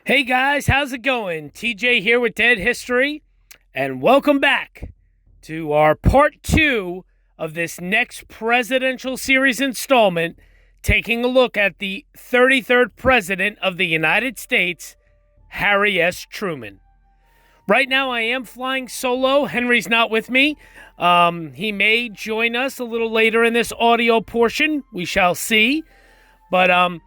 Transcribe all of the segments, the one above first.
Hey guys, how's it going? TJ here with Dead History, and welcome back to our part 2 of this next presidential series installment, taking a look at the 33rd President of the United States, Harry S. Truman. Right now I am flying solo. Henry's not with me. He may join us a little later in this audio portion. We shall see. But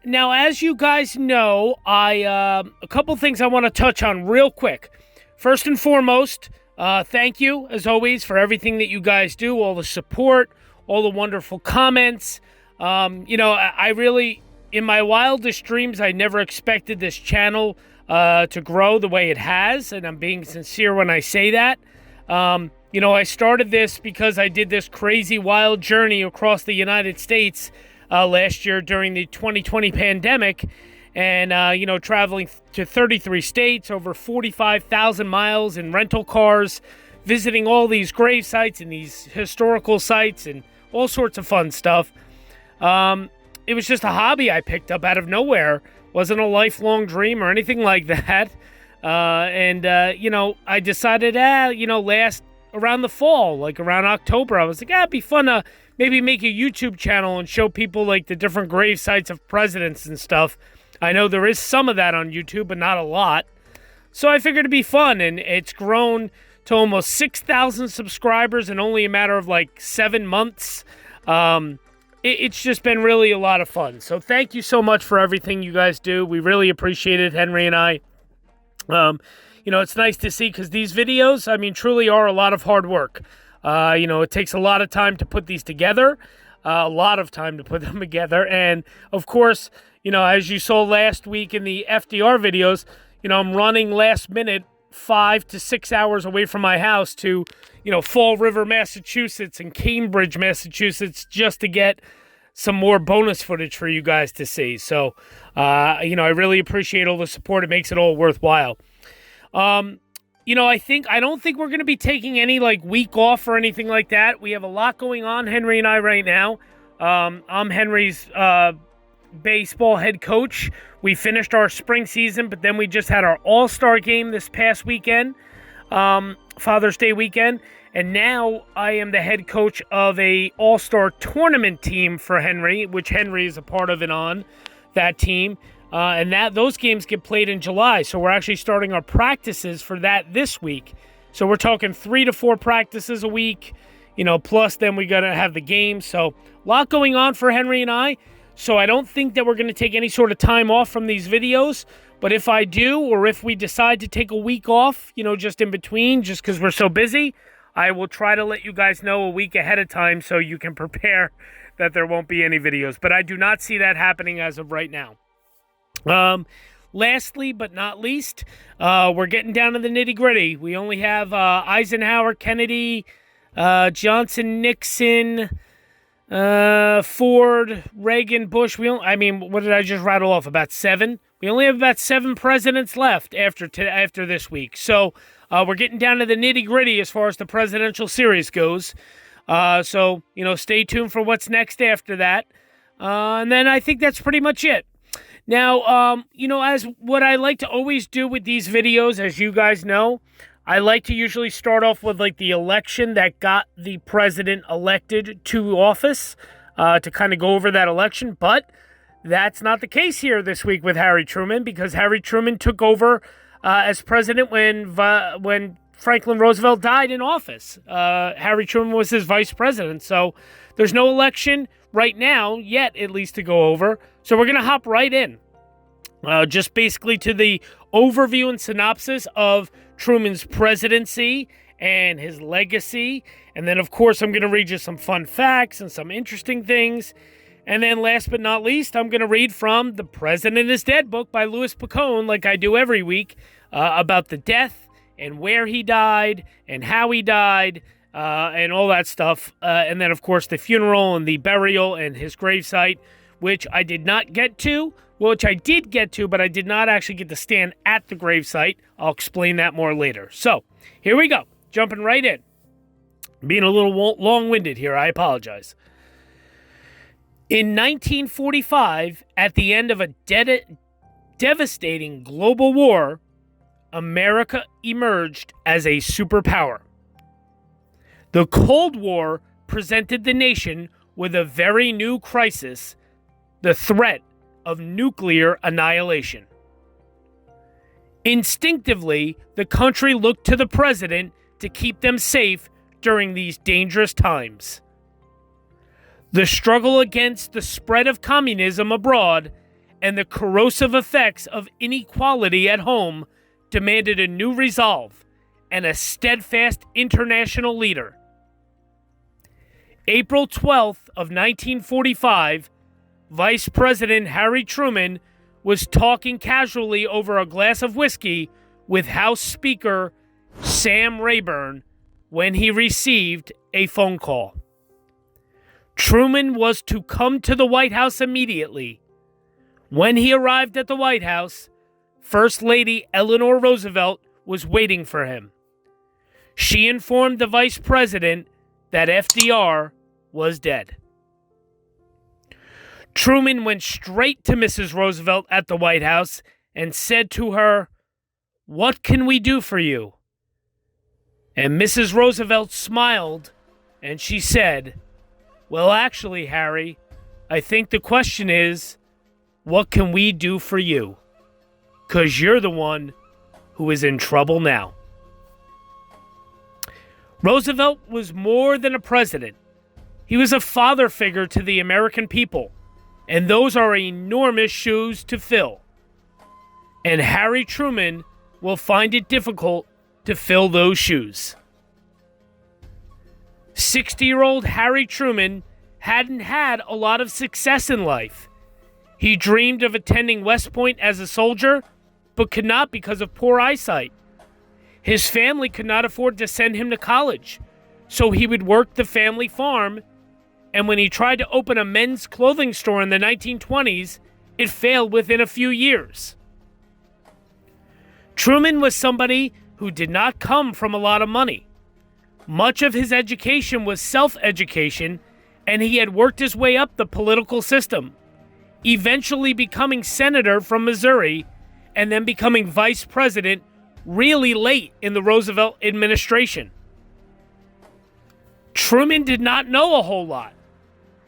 now, as you guys know, a couple things I want to touch on real quick. First and foremost, thank you, as always, for everything that you guys do, all the support, all the wonderful comments. I really, in my wildest dreams, I never expected this channel to grow the way it has, and I'm being sincere when I say that. I started this because I did this crazy, wild journey across the United States last year during the 2020 pandemic, and traveling to 33 states, over 45,000 miles in rental cars, visiting all these grave sites and these historical sites and all sorts of fun stuff. It was just a hobby I picked up out of nowhere. Wasn't a lifelong dream or anything like that. I decided, last around the fall, like around October, I was like, it'd be fun to maybe make a YouTube channel and show people like the different grave sites of presidents and stuff. I know there is some of that on YouTube, but not a lot. So I figured it'd be fun, and it's grown to almost 6,000 subscribers in only a matter of like 7 months. It's just been really a lot of fun. So thank you so much for everything you guys do. We really appreciate it, Henry and I. It's nice to see, because these videos, truly are a lot of hard work. It takes a lot of time to put these together, a lot of time to put them together. And of course, as you saw last week in the FDR videos, I'm running last minute 5 to 6 hours away from my house to, Fall River, Massachusetts and Cambridge, Massachusetts, just to get some more bonus footage for you guys to see. So, I really appreciate all the support. It makes it all worthwhile. I don't think we're going to be taking any week off or anything like that. We have a lot going on, Henry and I, right now. I'm Henry's baseball head coach. We finished our spring season, but then we just had our all-star game this past weekend, Father's Day weekend. And now I am the head coach of a all-star tournament team for Henry, which Henry is a part of and on that team. And those games get played in July, so we're actually starting our practices for that this week. So we're talking 3 to 4 practices a week, plus then we got to have the game. So a lot going on for Henry and I. So I don't think that we're going to take any sort of time off from these videos. But if I do, or if we decide to take a week off, just in between, just because we're so busy, I will try to let you guys know a week ahead of time so you can prepare that there won't be any videos. But I do not see that happening as of right now. Lastly, but not least, we're getting down to the nitty-gritty. We only have Eisenhower, Kennedy, Johnson, Nixon, Ford, Reagan, Bush. What did I just rattle off? About 7? We only have about 7 presidents left after this week. So we're getting down to the nitty-gritty as far as the presidential series goes. So stay tuned for what's next after that. And then I think that's pretty much it. Now, as what I like to always do with these videos, as you guys know, I like to usually start off with the election that got the president elected to office, to kind of go over that election. But that's not the case here this week with Harry Truman, because Harry Truman took over as president when Franklin Roosevelt died in office. Harry Truman was his vice president. So there's no election right now yet, at least, to go over. So we're going to hop right in. Just basically to the overview and synopsis of Truman's presidency and his legacy. And then, of course, I'm going to read you some fun facts and some interesting things. And then last but not least, I'm going to read from The President is Dead book by Louis Picone, like I do every week, about the death and where he died and how he died, and all that stuff. And then, of course, the funeral and the burial and his gravesite, which I did not get to, which I did get to, but I did not actually get to stand at the gravesite. I'll explain that more later. So, here we go. Jumping right in. Being a little long-winded here, I apologize. In 1945, at the end of a devastating global war, America emerged as a superpower. The Cold War presented the nation with a very new crisis, the threat of nuclear annihilation. Instinctively, the country looked to the president to keep them safe during these dangerous times. The struggle against the spread of communism abroad and the corrosive effects of inequality at home demanded a new resolve and a steadfast international leader. April 12th of 1945, Vice President Harry Truman was talking casually over a glass of whiskey with House Speaker Sam Rayburn when he received a phone call. Truman was to come to the White House immediately. When he arrived at the White House, First Lady Eleanor Roosevelt was waiting for him. She informed the Vice President that FDR was dead. Truman went straight to Mrs. Roosevelt at the White House and said to her, "What can we do for you?" And Mrs. Roosevelt smiled and she said, "Well, actually, Harry, I think the question is, what can we do for you? 'Cause you're the one who is in trouble now." Roosevelt was more than a president. He was a father figure to the American people, and those are enormous shoes to fill. And Harry Truman will find it difficult to fill those shoes. 60-year-old Harry Truman hadn't had a lot of success in life. He dreamed of attending West Point as a soldier, but could not because of poor eyesight. His family could not afford to send him to college, so he would work the family farm, and when he tried to open a men's clothing store in the 1920s, it failed within a few years. Truman was somebody who did not come from a lot of money. Much of his education was self-education, and he had worked his way up the political system, eventually becoming senator from Missouri and then becoming vice president really late in the Roosevelt administration. Truman did not know a whole lot.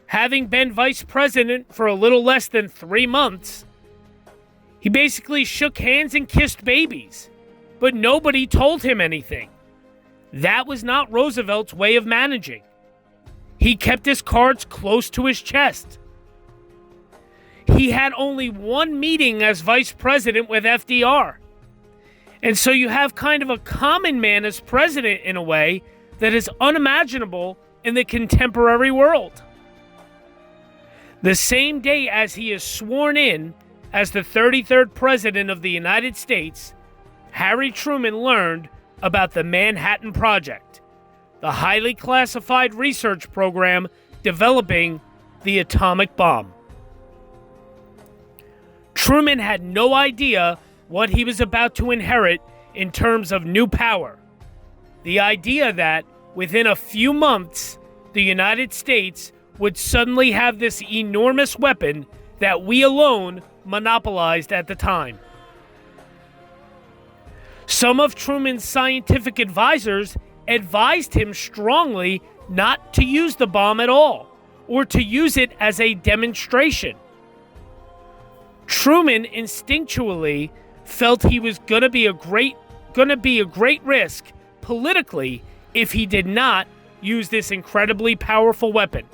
Having been vice president for a little less than 3 months, he basically shook hands and kissed babies, but nobody told him anything. That was not Roosevelt's way of managing. He kept his cards close to his chest. He had only one meeting as vice president with FDR. And so you have kind of a common man as president in a way that is unimaginable in the contemporary world. The same day as he is sworn in as the 33rd President of the United States, Harry Truman learned about the Manhattan Project, the highly classified research program developing the atomic bomb. Truman had no idea what he was about to inherit in terms of new power. The idea that within a few months, the United States would suddenly have this enormous weapon that we alone monopolized at the time. Some of Truman's scientific advisors advised him strongly not to use the bomb at all, or to use it as a demonstration. Truman instinctually felt he was going to be a great risk politically if he did not use this incredibly powerful weapon.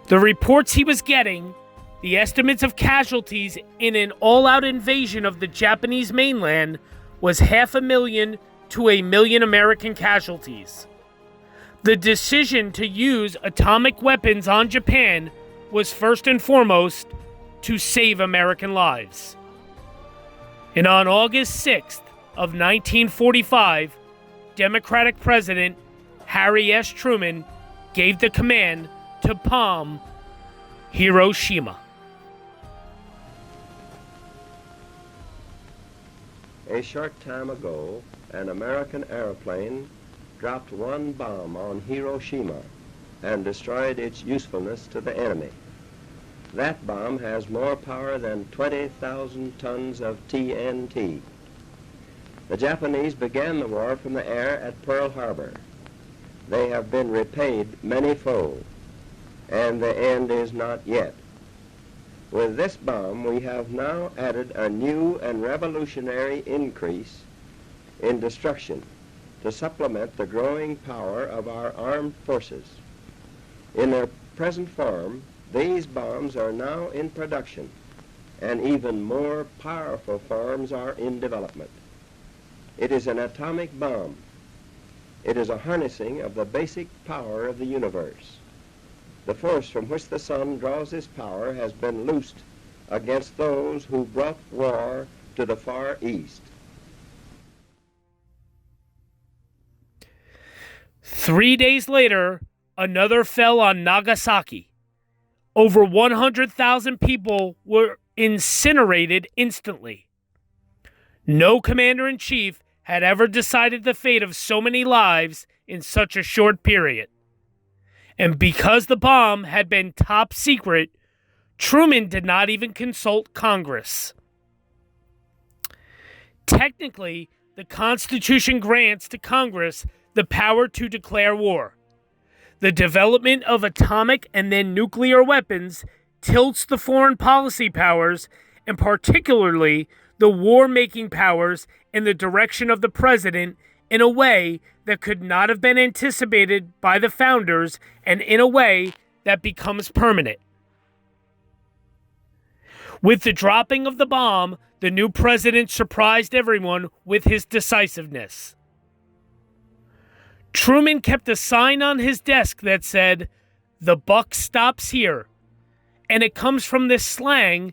The reports he was getting, the estimates of casualties in an all-out invasion of the Japanese mainland, was 500,000 to 1 million American casualties. The decision to use atomic weapons on Japan was first and foremost to save American lives. And on August 6th of 1945, Democratic President Harry S. Truman gave the command to bomb Hiroshima. A short time ago, an American airplane dropped one bomb on Hiroshima and destroyed its usefulness to the enemy. That bomb has more power than 20,000 tons of TNT. The Japanese began the war from the air at Pearl Harbor. They have been repaid many-fold, and the end is not yet. With this bomb, we have now added a new and revolutionary increase in destruction to supplement the growing power of our armed forces. In their present form, these bombs are now in production, and even more powerful forms are in development. It is an atomic bomb. It is a harnessing of the basic power of the universe. The force from which the sun draws its power has been loosed against those who brought war to the Far East. 3 days later, another fell on Nagasaki. Over 100,000 people were incinerated instantly. No commander-in-chief had ever decided the fate of so many lives in such a short period. And because the bomb had been top secret, Truman did not even consult Congress. Technically, the Constitution grants to Congress the power to declare war. The development of atomic and then nuclear weapons tilts the foreign policy powers, and particularly the war-making powers, in the direction of the president in a way that could not have been anticipated by the founders, and in a way that becomes permanent. With the dropping of the bomb, the new president surprised everyone with his decisiveness. Truman kept a sign on his desk that said, "The buck stops here," and it comes from this slang,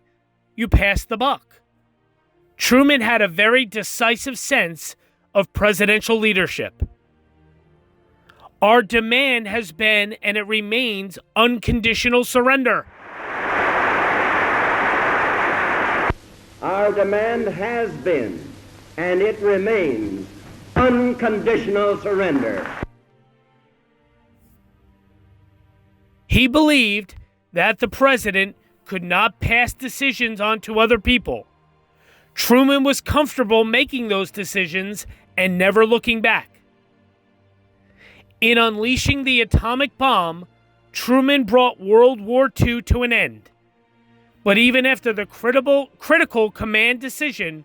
"you pass the buck." Truman had a very decisive sense of presidential leadership. Our demand has been, and it remains, unconditional surrender. Our demand has been, and it remains, unconditional surrender. He believed that the president could not pass decisions on to other people. Truman was comfortable making those decisions and never looking back. In unleashing the atomic bomb, Truman brought World War II to an end. But even after the critical command decision,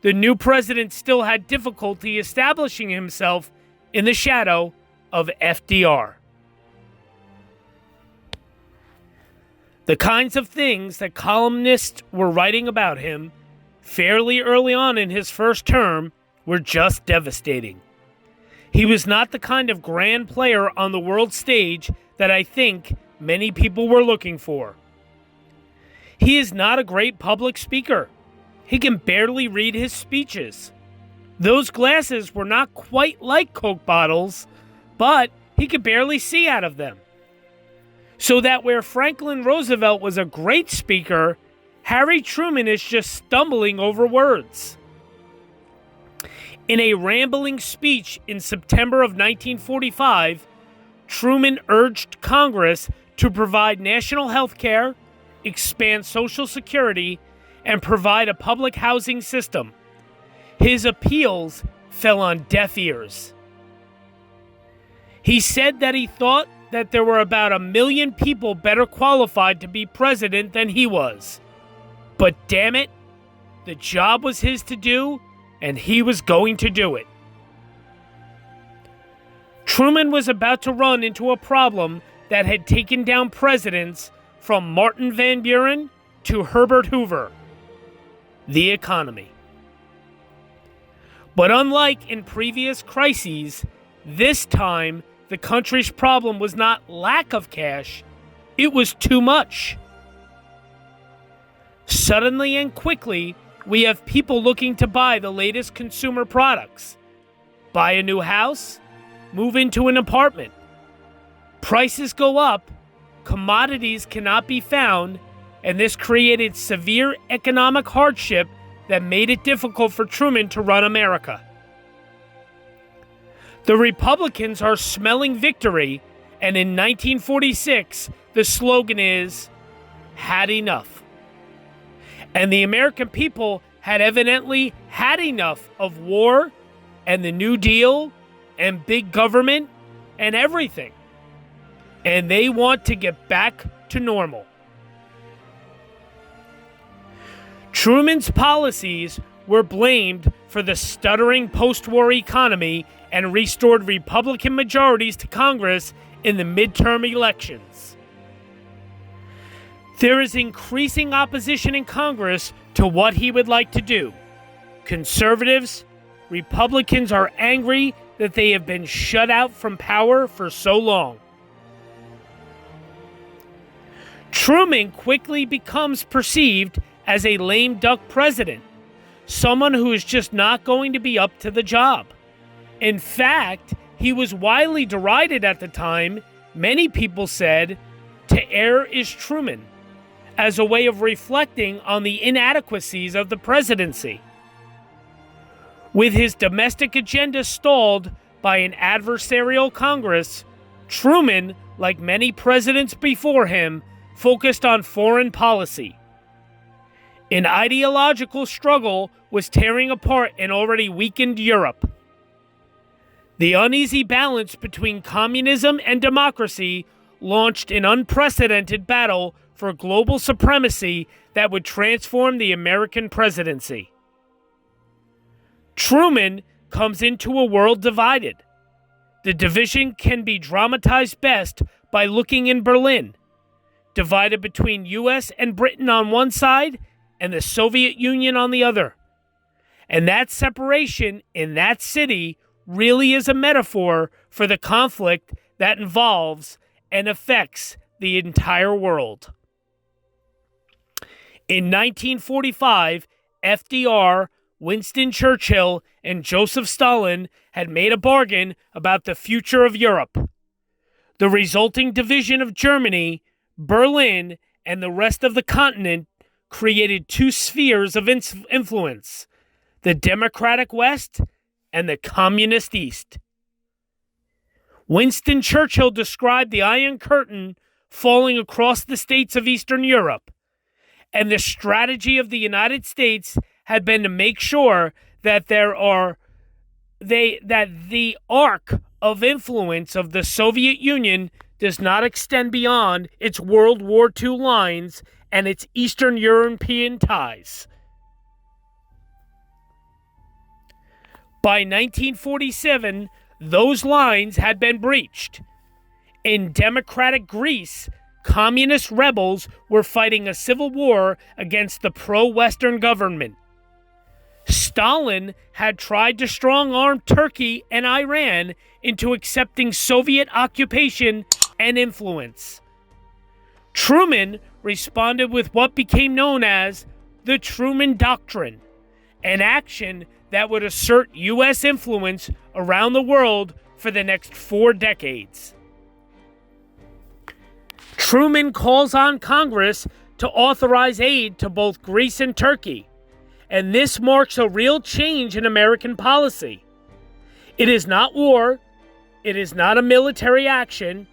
the new president still had difficulty establishing himself in the shadow of FDR. The kinds of things that columnists were writing about him fairly early on in his first term were just devastating. He was not the kind of grand player on the world stage that I think many people were looking for. He is not a great public speaker. He can barely read his speeches. Those glasses were not quite like Coke bottles, but he could barely see out of them. So that where Franklin Roosevelt was a great speaker, Harry Truman is just stumbling over words. In a rambling speech in September of 1945, Truman urged Congress to provide national health care, expand Social Security, and provide a public housing system. His appeals fell on deaf ears. He said that he thought that there were about 1 million people better qualified to be president than he was. But damn it, the job was his to do, and he was going to do it. Truman was about to run into a problem that had taken down presidents from Martin Van Buren to Herbert Hoover: the economy. But unlike in previous crises, this time the country's problem was not lack of cash, it was too much. Suddenly and quickly, we have people looking to buy the latest consumer products. Buy a new house, move into an apartment. Prices go up, commodities cannot be found, and this created severe economic hardship that made it difficult for Truman to run America. The Republicans are smelling victory, and in 1946, the slogan is, had enough. And the American people had evidently had enough of war and the New Deal and big government and everything. And they want to get back to normal. Truman's policies were blamed for the stuttering post-war economy and restored Republican majorities to Congress in the midterm elections. There is increasing opposition in Congress to what he would like to do. Conservatives, Republicans are angry that they have been shut out from power for so long. Truman quickly becomes perceived as a lame duck president, someone who is just not going to be up to the job. In fact, he was widely derided at the time. Many people said, "To err is Truman," as a way of reflecting on the inadequacies of the presidency. With his domestic agenda stalled by an adversarial Congress, Truman, like many presidents before him, focused on foreign policy. An ideological struggle was tearing apart an already weakened Europe. The uneasy balance between communism and democracy launched an unprecedented battle for global supremacy that would transform the American presidency. Truman comes into a world divided. The division can be dramatized best by looking in Berlin, divided between US and Britain on one side and the Soviet Union on the other. And that separation in that city really is a metaphor for the conflict that involves and affects the entire world. In 1945, FDR, Winston Churchill, and Joseph Stalin had made a bargain about the future of Europe. The resulting division of Germany, Berlin, and the rest of the continent created two spheres of influence, the democratic West and the communist East. Winston Churchill described the Iron Curtain falling across the states of Eastern Europe, and the strategy of the United States had been to make sure that the arc of influence of the Soviet Union does not extend beyond its World War II lines and its Eastern European ties. By 1947, those lines had been breached. In democratic Greece, communist rebels were fighting a civil war against the pro-Western government. Stalin had tried to strong-arm Turkey and Iran into accepting Soviet occupation and influence. Truman responded with what became known as the Truman Doctrine, an action that would assert U.S. influence around the world for the next 4 decades. Truman calls on Congress to authorize aid to both Greece and Turkey, and this marks a real change in American policy. It is not war, it is not a military action,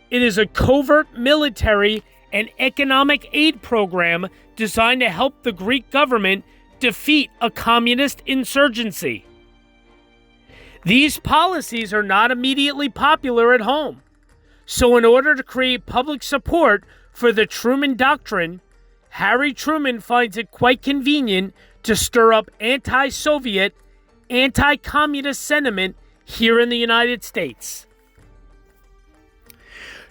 it is a covert military and economic aid program designed to help the Greek government defeat a communist insurgency. These policies are not immediately popular at home. So in order to create public support for the Truman Doctrine, Harry Truman finds it quite convenient to stir up anti-Soviet, anti-communist sentiment here in the United States.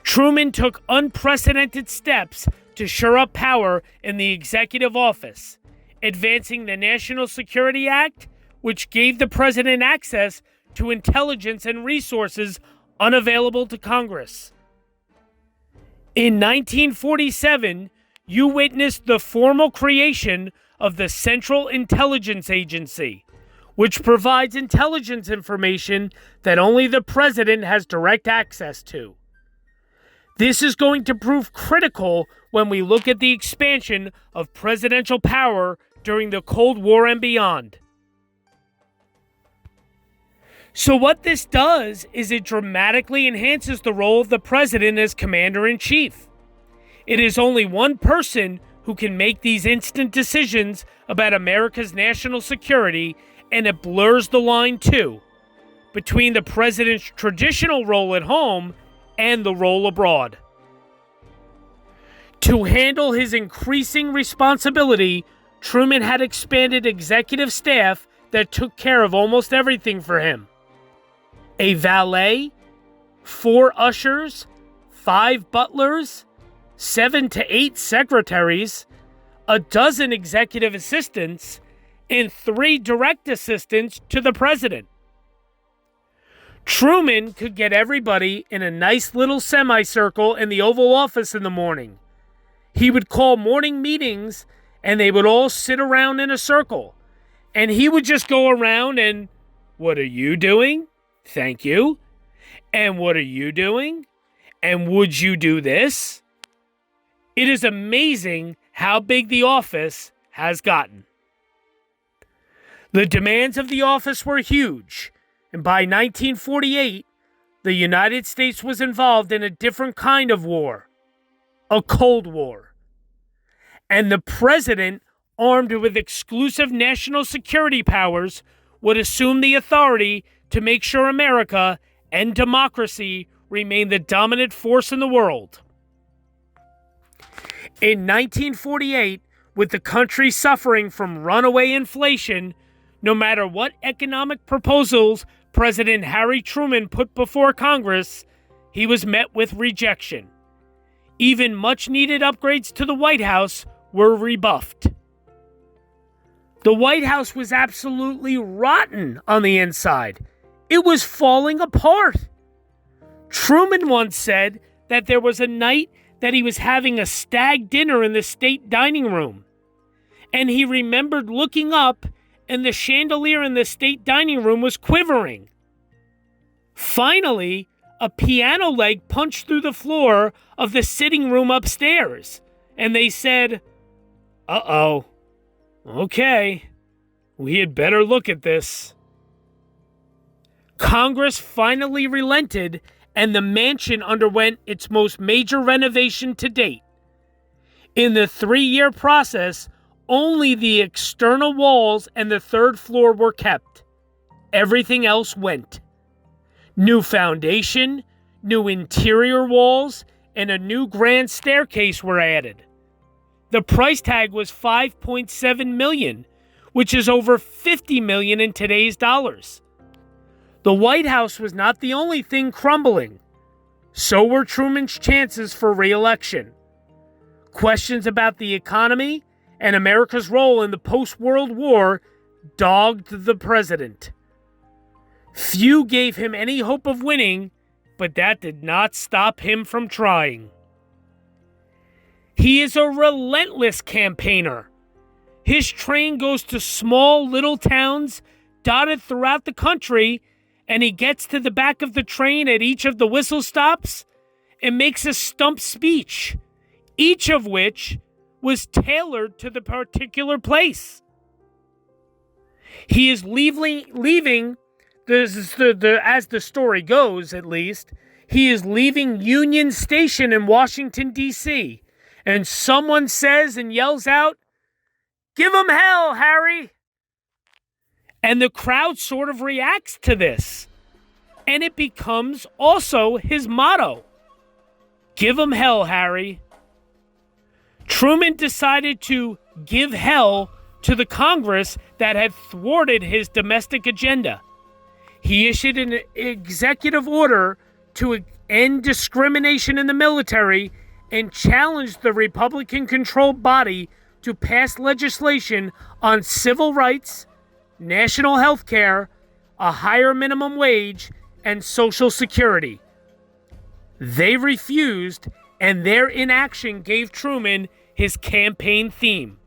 Truman took unprecedented steps to shore up power in the executive office, advancing the National Security Act, which gave the president access to intelligence and resources unavailable to Congress. In 1947, you witnessed the formal creation of the Central Intelligence Agency, which provides intelligence information that only the president has direct access to. This is going to prove critical when we look at the expansion of presidential power during the Cold War and beyond. So what this does is it dramatically enhances the role of the president as commander-in-chief. It is only one person who can make these instant decisions about America's national security, and it blurs the line, too, between the president's traditional role at home and the role abroad. To handle his increasing responsibility, Truman had expanded executive staff that took care of almost everything for him. A valet, 4 ushers, 5 butlers, 7 to 8 secretaries, a dozen executive assistants, and 3 direct assistants to the president. Truman could get everybody in a nice little semicircle in the Oval Office in the morning. He would call morning meetings, and they would all sit around in a circle. And he would just go around and, "What are you doing? Thank you. And what are you doing? And would you do this?" It is amazing how big the office has gotten. The demands of the office were huge, and by 1948, the United States was involved in a different kind of war, a Cold War. And the president, armed with exclusive national security powers, would assume the authority to make sure America and democracy remain the dominant force in the world. In 1948, with the country suffering from runaway inflation, no matter what economic proposals President Harry Truman put before Congress, he was met with rejection. Even much-needed upgrades to the White House were rebuffed. The White House was absolutely rotten on the inside. It was falling apart. Truman once said that there was a night that he was having a stag dinner in the state dining room, and he remembered looking up, and the chandelier in the state dining room was quivering. Finally, a piano leg punched through the floor of the sitting room upstairs, and they said, "Uh-oh, okay, we had better look at this." Congress finally relented, and the mansion underwent its most major renovation to date. In the 3-year process, only the external walls and the 3rd floor were kept. Everything else went. New foundation, new interior walls, and a new grand staircase were added. The price tag was $5.7 million, which is over $50 million in today's dollars. The White House was not the only thing crumbling. So were Truman's chances for re-election. Questions about the economy and America's role in the post-World War dogged the president. Few gave him any hope of winning, but that did not stop him from trying. He is a relentless campaigner. His train goes to small little towns dotted throughout the country, and he gets to the back of the train at each of the whistle stops and makes a stump speech, each of which was tailored to the particular place. He is leaving as the story goes, at least, he is leaving Union Station in Washington, D.C., and someone says and yells out, "Give 'em hell, Harry!" And the crowd sort of reacts to this. And it becomes also his motto. Give 'em hell, Harry. Truman decided to give hell to the Congress that had thwarted his domestic agenda. He issued an executive order to end discrimination in the military and challenged the Republican-controlled body to pass legislation on civil rights, national health care, a higher minimum wage, and Social Security. They refused, and their inaction gave Truman his campaign theme.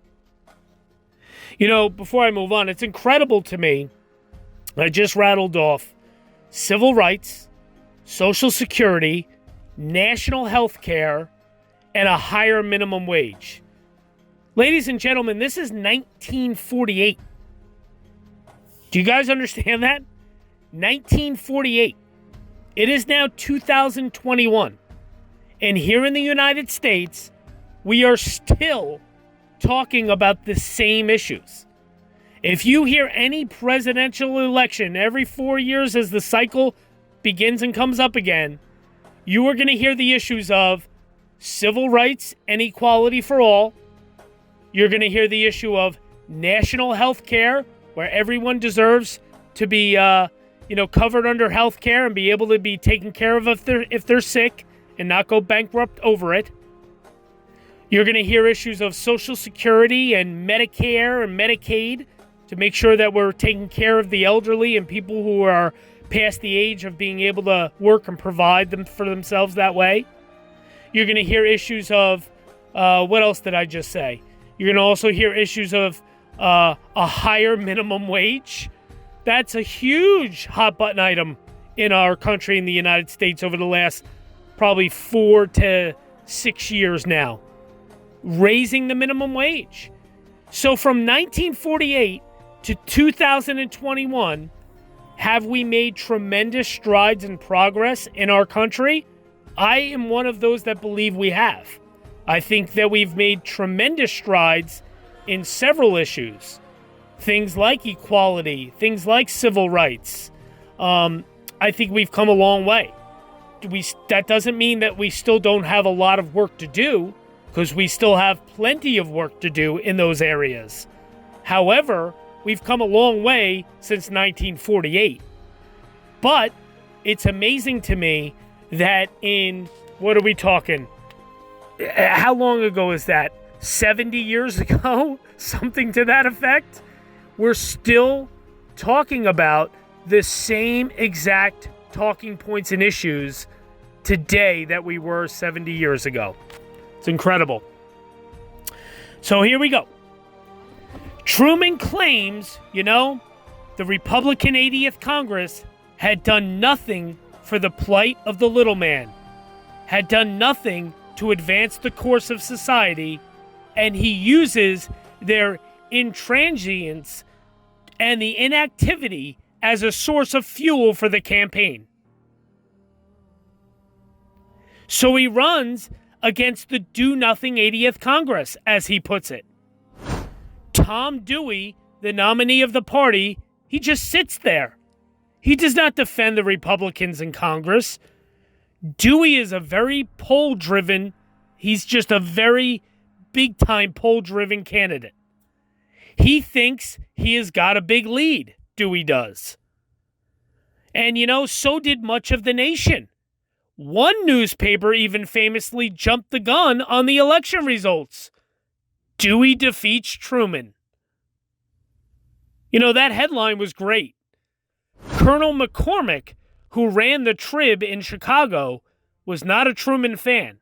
You know, before I move on, it's incredible to me. I just rattled off civil rights, Social Security, national health care, and a higher minimum wage. Ladies and gentlemen, this is 1948. Do you guys understand that? 1948. It is now 2021. And here in the United States, we are still talking about the same issues. If you hear any presidential election every 4 years as the cycle begins and comes up again, you are going to hear the issues of civil rights and equality for all. You're going to hear the issue of national health care, where everyone deserves to be covered under health care and be able to be taken care of if they're sick and not go bankrupt over it. You're going to hear issues of Social Security and Medicare and Medicaid to make sure that we're taking care of the elderly and people who are past the age of being able to work and provide them for themselves that way. You're going to hear issues of, what else did I just say? You're going to also hear issues of a higher minimum wage. That's a huge hot button item in our country, in the United States, over the last probably 4 to 6 years now. Raising the minimum wage. So from 1948 to 2021, have we made tremendous strides and progress in our country? I am one of those that believe we have. I think that we've made tremendous strides in several issues. Things like equality, things like civil rights. I think we've come a long way. That doesn't mean that we still don't have a lot of work to do, because we still have plenty of work to do in those areas. However, we've come a long way since 1948. But it's amazing to me that in, what are we talking? How long ago is that? 70 years ago? Something to that effect? We're still talking about the same exact talking points and issues today that we were 70 years ago. It's incredible. So here we go. Truman claims, the Republican 80th Congress had done nothing for the plight of the little man, had done nothing to advance the course of society, and he uses their intransigence and the inactivity as a source of fuel for the campaign. So he runs against the do-nothing 80th Congress, as he puts it. Tom Dewey, the nominee of the party, he just sits there. He does not defend the Republicans in Congress. Dewey is a very poll-driven, he's just a very big-time poll-driven candidate. He thinks he has got a big lead, Dewey does. And, so did much of the nation. One newspaper even famously jumped the gun on the election results. Dewey Defeats Truman. That headline was great. Colonel McCormick, who ran the Trib in Chicago, was not a Truman fan.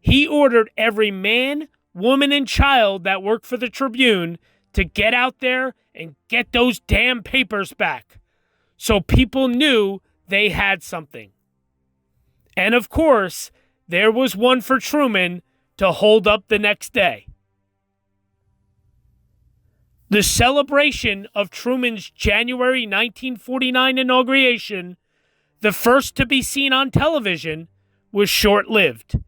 He ordered every man, woman, and child that worked for the Tribune to get out there and get those damn papers back, so people knew they had something. And of course, there was one for Truman to hold up the next day. The celebration of Truman's January 1949 inauguration, the first to be seen on television, was short-lived.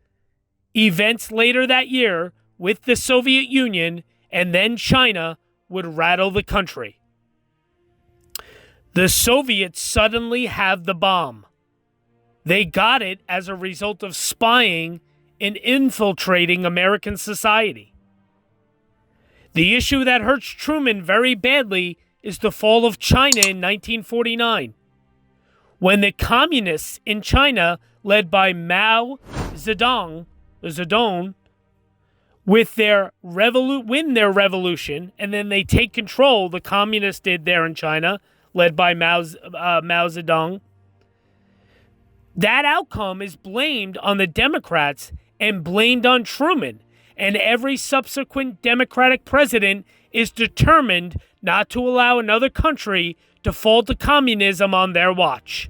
Events later that year with the Soviet Union and then China would rattle the country. The Soviets suddenly have the bomb. They got it as a result of spying and infiltrating American society. The issue that hurts Truman very badly is the fall of China in 1949, when the communists in China, led by Mao Zedong, win their revolution, and then they take control. The communists did there in China, led by Mao Zedong. That outcome is blamed on the Democrats and blamed on Truman, and every subsequent Democratic president is determined not to allow another country to fall to communism on their watch.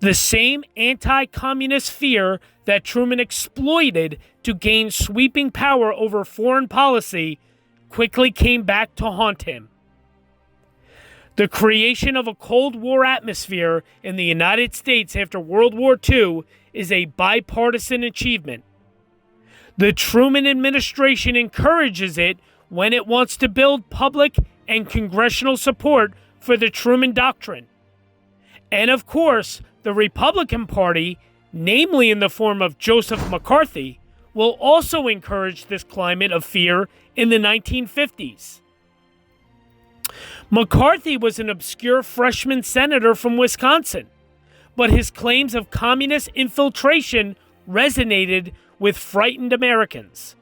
The same anti-communist fear that Truman exploited to gain sweeping power over foreign policy quickly came back to haunt him. The creation of a Cold War atmosphere in the United States after World War II is a bipartisan achievement. The Truman administration encourages it when it wants to build public and congressional support for the Truman Doctrine. And of course, the Republican Party, namely in the form of Joseph McCarthy, will also encourage this climate of fear in the 1950s. McCarthy was an obscure freshman senator from Wisconsin, but his claims of communist infiltration resonated with frightened Americans.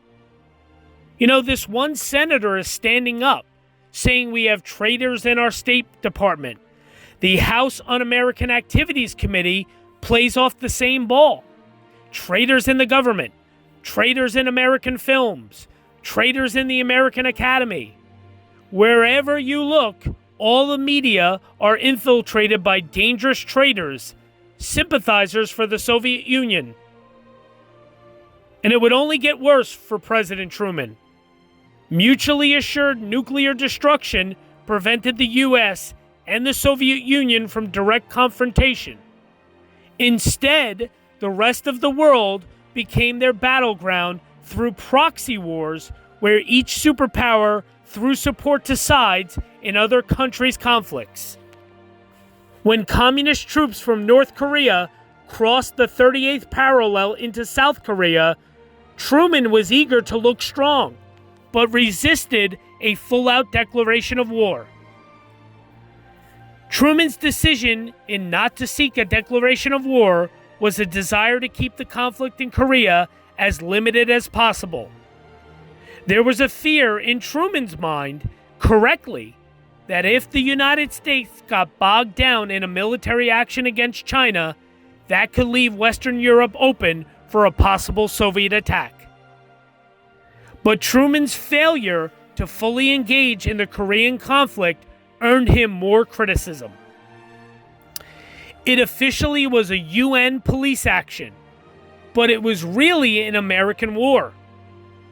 You know, this one senator is standing up, saying we have traitors in our State Department. The House Un-American Activities Committee plays off the same ball. Traitors in the government, traitors in American films, traitors in the American Academy. Wherever you look, all the media are infiltrated by dangerous traitors, sympathizers for the Soviet Union. And it would only get worse for President Truman. Mutually assured nuclear destruction prevented the U.S. and the Soviet Union from direct confrontation. Instead, the rest of the world became their battleground through proxy wars where each superpower threw support to sides in other countries' conflicts. When communist troops from North Korea crossed the 38th parallel into South Korea, Truman was eager to look strong, but resisted a full-out declaration of war. Truman's decision in not to seek a declaration of war was a desire to keep the conflict in Korea as limited as possible. There was a fear in Truman's mind, correctly, that if the United States got bogged down in a military action against China, that could leave Western Europe open for a possible Soviet attack. But Truman's failure to fully engage in the Korean conflict earned him more criticism. It officially was a UN police action, but it was really an American war,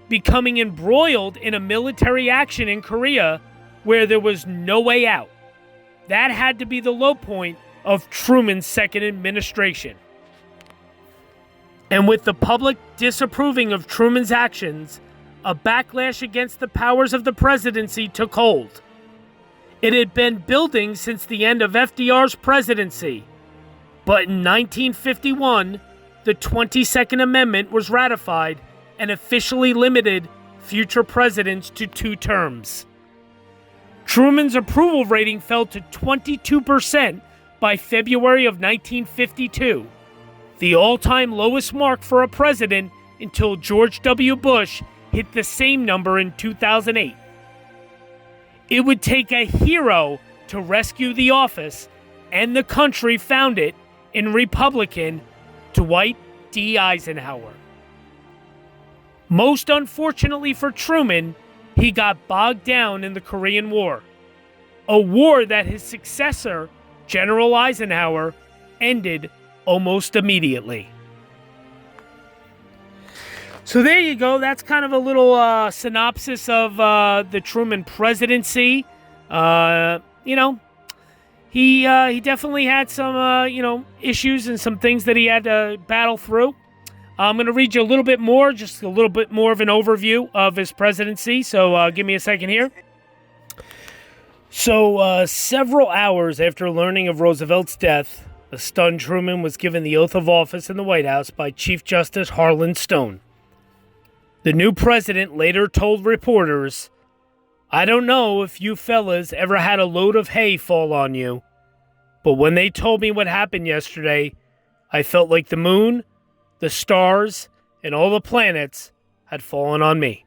becoming embroiled in a military action in Korea where there was no way out. That had to be the low point of Truman's second administration. And with the public disapproving of Truman's actions, a backlash against the powers of the presidency took hold. It had been building since the end of FDR's presidency, but in 1951, the 22nd Amendment was ratified and officially limited future presidents to 2 terms. Truman's approval rating fell to 22% by February of 1952, the all-time lowest mark for a president until George W. Bush hit the same number in 2008. It would take a hero to rescue the office, and the country found it in Republican Dwight D. Eisenhower. Most unfortunately for Truman, he got bogged down in the Korean War, a war that his successor, General Eisenhower, ended almost immediately. So there you go. That's kind of a little synopsis of the Truman presidency. He definitely had some issues and some things that he had to battle through. I'm going to read you a little bit more, just a little bit more of an overview of his presidency. So give me a second here. So several hours after learning of Roosevelt's death, the stunned Truman was given the oath of office in the White House by Chief Justice Harlan Stone. The new president later told reporters, "I don't know if you fellas ever had a load of hay fall on you, but when they told me what happened yesterday, I felt like the moon, the stars, and all the planets had fallen on me."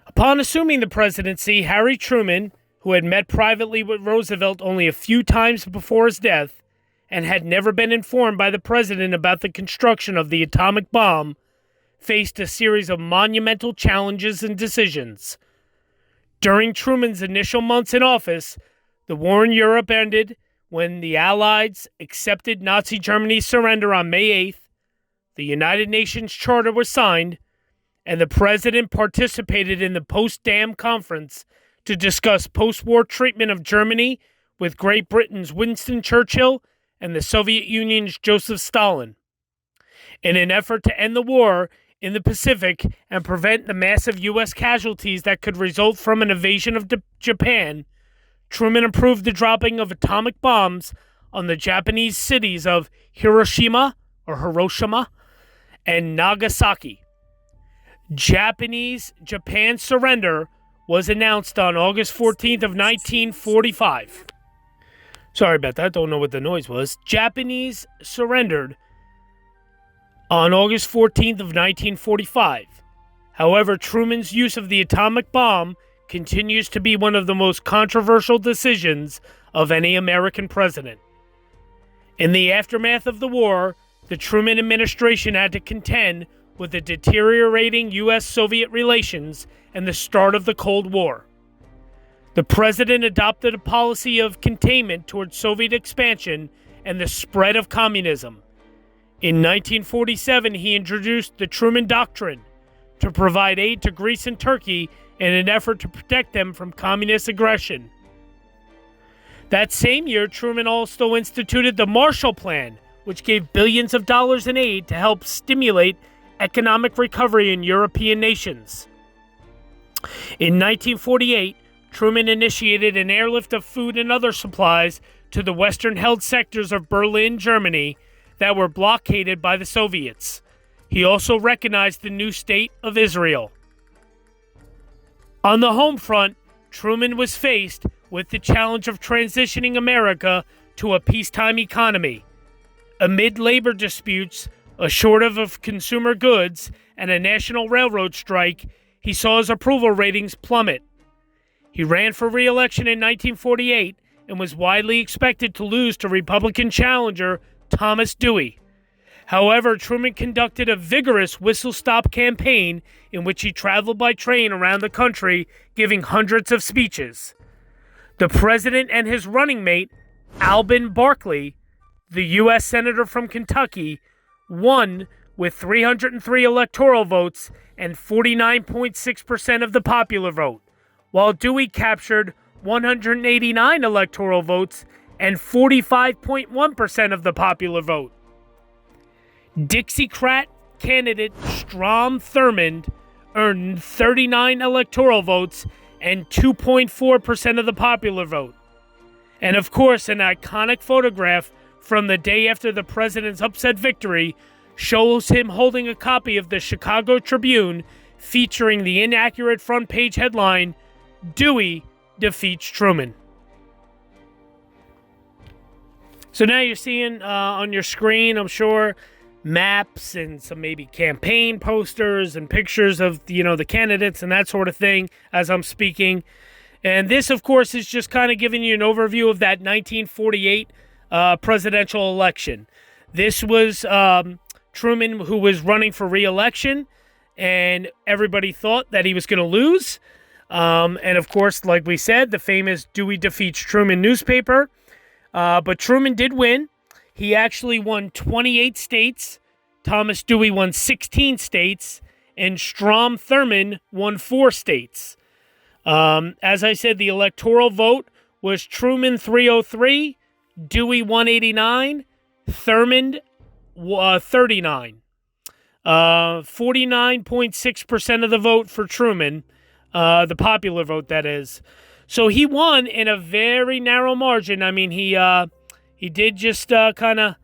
Upon assuming the presidency, Harry Truman, who had met privately with Roosevelt only a few times before his death and had never been informed by the president about the construction of the atomic bomb, faced a series of monumental challenges and decisions. During Truman's initial months in office, the war in Europe ended when the Allies accepted Nazi Germany's surrender on May 8th, the United Nations Charter was signed, and the president participated in the Potsdam Conference to discuss post-war treatment of Germany with Great Britain's Winston Churchill and the Soviet Union's Joseph Stalin. In an effort to end the war in the Pacific and prevent the massive U.S. casualties that could result from an invasion of Japan, Truman approved the dropping of atomic bombs on the Japanese cities of Hiroshima and Nagasaki. Japan's surrender was announced on August 14th of 1945. Sorry about that, don't know what the noise was. Japanese surrendered on August 14th of 1945. However, Truman's use of the atomic bomb continues to be one of the most controversial decisions of any American president. In the aftermath of the war, the Truman administration had to contend with the deteriorating U.S.-Soviet relations and the start of the Cold War. The president adopted a policy of containment towards Soviet expansion and the spread of communism. In 1947, he introduced the Truman Doctrine to provide aid to Greece and Turkey in an effort to protect them from communist aggression. That same year, Truman also instituted the Marshall Plan, which gave billions of dollars in aid to help stimulate economic recovery in European nations. In 1948, Truman initiated an airlift of food and other supplies to the western-held sectors of Berlin, Germany, that were blockaded by the Soviets. He also recognized the new state of Israel. On the home front, Truman was faced with the challenge of transitioning America to a peacetime economy. Amid labor disputes, a shortage of consumer goods, and a national railroad strike, he saw his approval ratings plummet. He ran for re-election in 1948 and was widely expected to lose to Republican challenger Thomas Dewey. However, Truman conducted a vigorous whistle-stop campaign in which he traveled by train around the country, giving hundreds of speeches. The president and his running mate, Alben Barkley, the U.S. Senator from Kentucky, won with 303 electoral votes and 49.6% of the popular vote, while Dewey captured 189 electoral votes and 45.1% of the popular vote. Dixiecrat candidate Strom Thurmond earned 39 electoral votes and 2.4% of the popular vote. And of course, an iconic photograph from the day after the president's upset victory shows him holding a copy of the Chicago Tribune featuring the inaccurate front page headline, "Dewey Defeats Truman." So now you're seeing on your screen, I'm sure, maps and some maybe campaign posters and pictures of, the candidates and that sort of thing as I'm speaking. And this, of course, is just kind of giving you an overview of that 1948 presidential election. This was Truman, who was running for re-election, and everybody thought that he was going to lose. And of course, like we said, the famous Dewey Defeats Truman newspaper. But Truman did win. He actually won 28 states. Thomas Dewey won 16 states. And Strom Thurmond won 4 states. As I said, the electoral vote was Truman 303, Dewey 189, Thurmond 39. 49.6% of the vote for Truman, the popular vote, that is. So he won in a very narrow margin. I mean, he did just kind of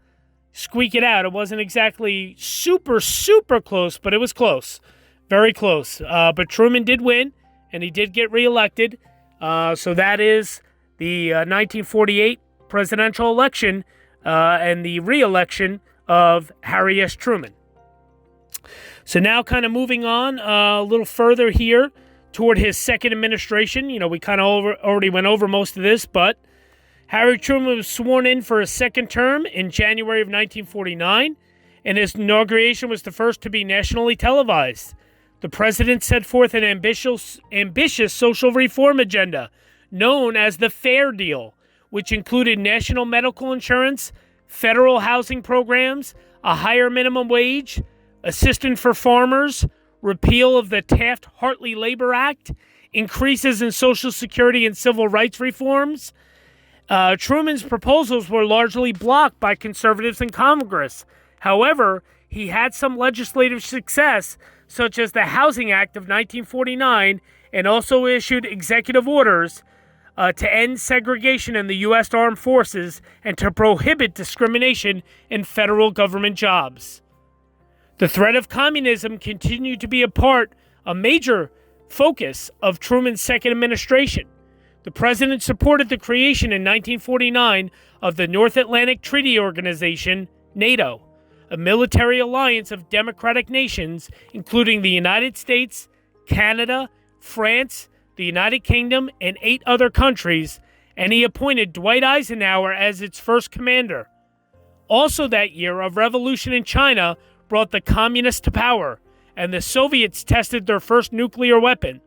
squeak it out. It wasn't exactly super, super close, but it was close. Very close. But Truman did win, and he did get reelected. So that is the 1948 presidential election and the reelection of Harry S. Truman. So now kind of moving on a little further here toward his second administration. We kind of already went over most of this, but Harry Truman was sworn in for a second term in January of 1949, and his inauguration was the first to be nationally televised. The president set forth an ambitious social reform agenda known as the Fair Deal, which included national medical insurance, federal housing programs, a higher minimum wage, assistance for farmers, repeal of the Taft-Hartley Labor Act, increases in Social Security and civil rights reforms. Truman's proposals were largely blocked by conservatives in Congress. However, he had some legislative success, such as the Housing Act of 1949, and also issued executive orders to end segregation in the U.S. Armed Forces and to prohibit discrimination in federal government jobs. The threat of communism continued to be a major focus of Truman's second administration. The president supported the creation in 1949 of the North Atlantic Treaty Organization, NATO, a military alliance of democratic nations, including the United States, Canada, France, the United Kingdom, and 8 other countries, and he appointed Dwight Eisenhower as its first commander. Also that year, a revolution in China brought the communists to power, and the Soviets tested their first nuclear weapon.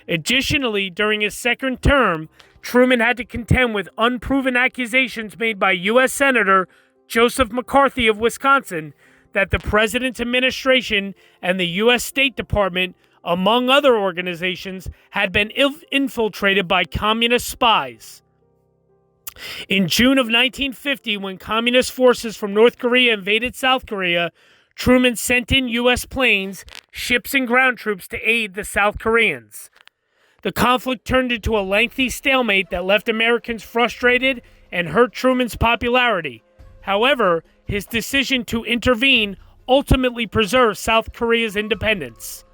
Additionally, during his second term, Truman had to contend with unproven accusations made by U.S. Senator Joseph McCarthy of Wisconsin that the president's administration and the U.S. State Department, among other organizations, had been infiltrated by communist spies. In June of 1950, when communist forces from North Korea invaded South Korea, Truman sent in U.S. planes, ships, and ground troops to aid the South Koreans. The conflict turned into a lengthy stalemate that left Americans frustrated and hurt Truman's popularity. However, his decision to intervene ultimately preserved South Korea's independence.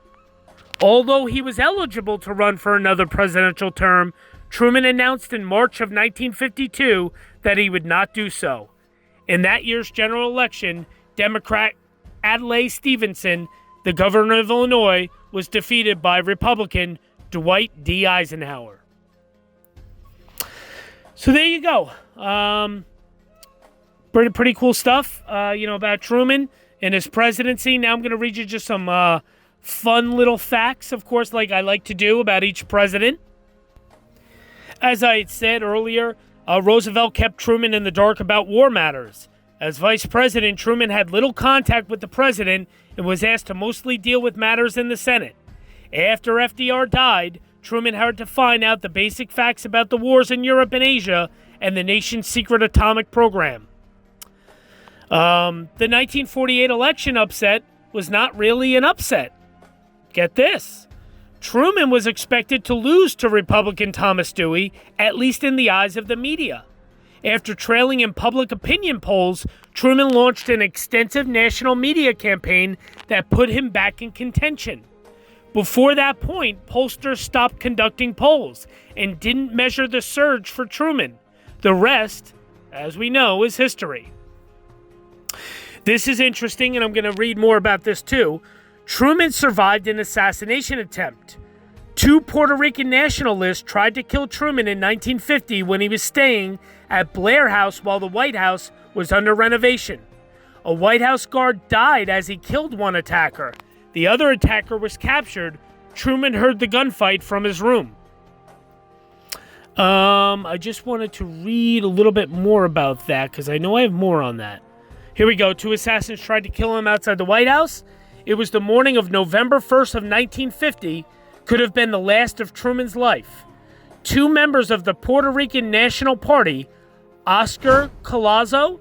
Although he was eligible to run for another presidential term, Truman announced in March of 1952 that he would not do so. In that year's general election, Democrat Adlai Stevenson, the governor of Illinois, was defeated by Republican Dwight D. Eisenhower. So there you go. Pretty cool stuff, about Truman and his presidency. Now I'm going to read you just some fun little facts, of course, like I like to do about each president. As I had said earlier, Roosevelt kept Truman in the dark about war matters. As vice president, Truman had little contact with the president and was asked to mostly deal with matters in the Senate. After FDR died, Truman had to find out the basic facts about the wars in Europe and Asia and the nation's secret atomic program. The 1948 election upset was not really an upset. Get this. Truman was expected to lose to Republican Thomas Dewey, at least in the eyes of the media. After trailing in public opinion polls, Truman launched an extensive national media campaign that put him back in contention. Before that point, pollsters stopped conducting polls and didn't measure the surge for Truman. The rest, as we know, is history. This is interesting, and I'm going to read more about this too. Truman survived an assassination attempt. 2 Puerto Rican nationalists tried to kill Truman in 1950 when he was staying at Blair House while the White House was under renovation. A White House guard died as he killed one attacker. The other attacker was captured. Truman heard the gunfight from his room. I just wanted to read a little bit more about that because I know I have more on that. Here we go. 2 assassins tried to kill him outside the White House. It was the morning of November 1st of 1950. Could have been the last of Truman's life. 2 members of the Puerto Rican National Party, Oscar Collazo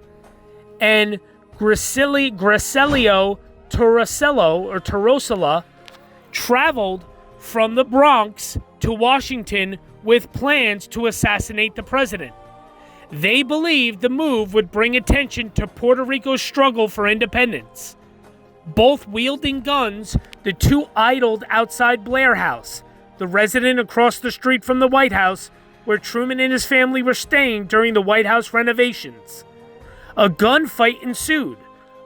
and Gracelio Torosella, traveled from the Bronx to Washington with plans to assassinate the president. They believed the move would bring attention to Puerto Rico's struggle for independence. Both wielding guns, the 2 idled outside Blair House, the residence across the street from the White House, where Truman and his family were staying during the White House renovations. A gunfight ensued.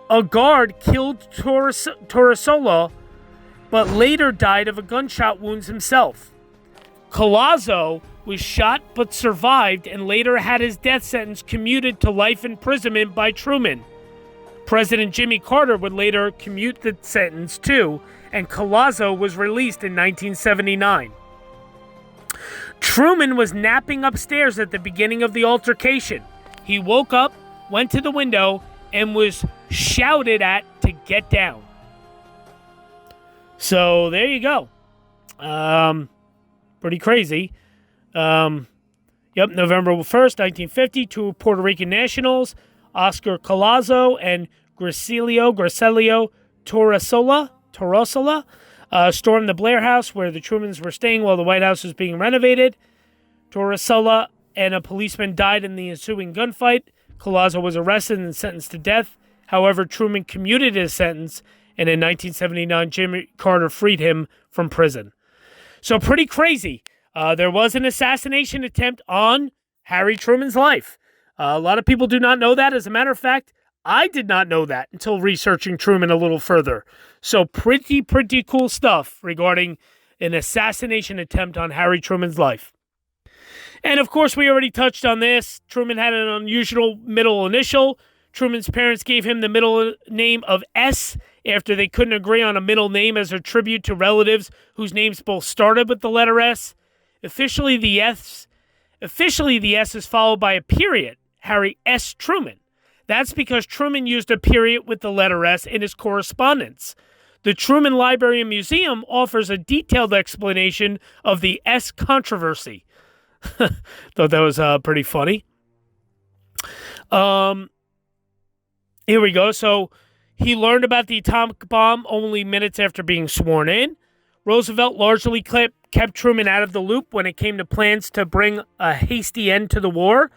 A guard killed Torosella, but later died of a gunshot wounds himself. Collazo was shot but survived and later had his death sentence commuted to life imprisonment by Truman. President Jimmy Carter would later commute the sentence too, and Collazo was released in 1979. Truman was napping upstairs at the beginning of the altercation. He woke up, went to the window, and was shouted at to get down. So there you go. Pretty crazy. November 1st, 1950, 2 Puerto Rican nationals, Oscar Collazo and Gracelio Torresola, stormed the Blair House where the Trumans were staying while the White House was being renovated. Torresola and a policeman died in the ensuing gunfight. Collazo was arrested and sentenced to death. However, Truman commuted his sentence, and in 1979, Jimmy Carter freed him from prison. So pretty crazy. There was an assassination attempt on Harry Truman's life. A lot of people do not know that. As a matter of fact, I did not know that until researching Truman a little further. So pretty cool stuff regarding an assassination attempt on Harry Truman's life. And of course, we already touched on this. Truman had an unusual middle initial. Truman's parents gave him the middle name of S after they couldn't agree on a middle name as a tribute to relatives whose names both started with the letter S. Officially, the S is followed by a period, Harry S. Truman. That's because Truman used a period with the letter S in his correspondence. The Truman Library and Museum offers a detailed explanation of the S controversy. Thought that was pretty funny. Here we go. So he learned about the atomic bomb only minutes after being sworn in. Roosevelt largely kept Truman out of the loop when it came to plans to bring a hasty end to the war.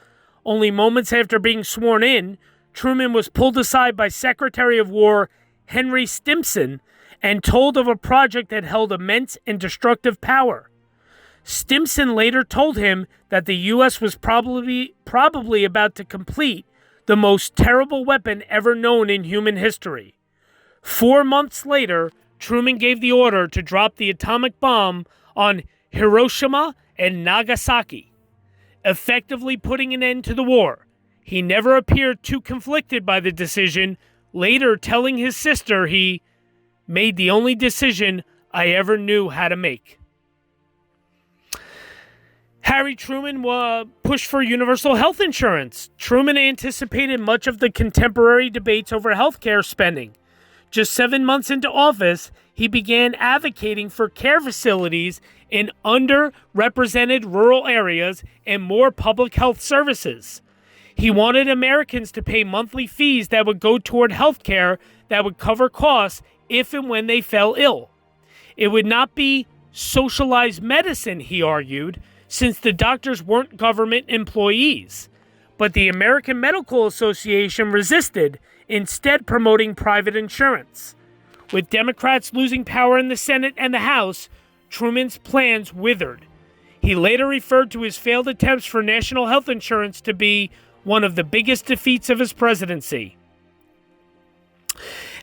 Only moments after being sworn in, Truman was pulled aside by Secretary of War Henry Stimson and told of a project that held immense and destructive power. Stimson later told him that the U.S. was probably about to complete the most terrible weapon ever known in human history. 4 months later, Truman gave the order to drop the atomic bomb on Hiroshima and Nagasaki, effectively putting an end to the war. He never appeared too conflicted by the decision, later telling his sister he made the only decision I ever knew how to make. Harry Truman pushed for universal health insurance. Truman anticipated much of the contemporary debates over health care spending. Just 7 months into office, he began advocating for care facilities in underrepresented rural areas and more public health services. He wanted Americans to pay monthly fees that would go toward health care that would cover costs if and when they fell ill. It would not be socialized medicine, he argued, since the doctors weren't government employees. But the American Medical Association resisted, instead promoting private insurance. With Democrats losing power in the Senate and the House, Truman's plans withered. He later referred to his failed attempts for national health insurance to be one of the biggest defeats of his presidency.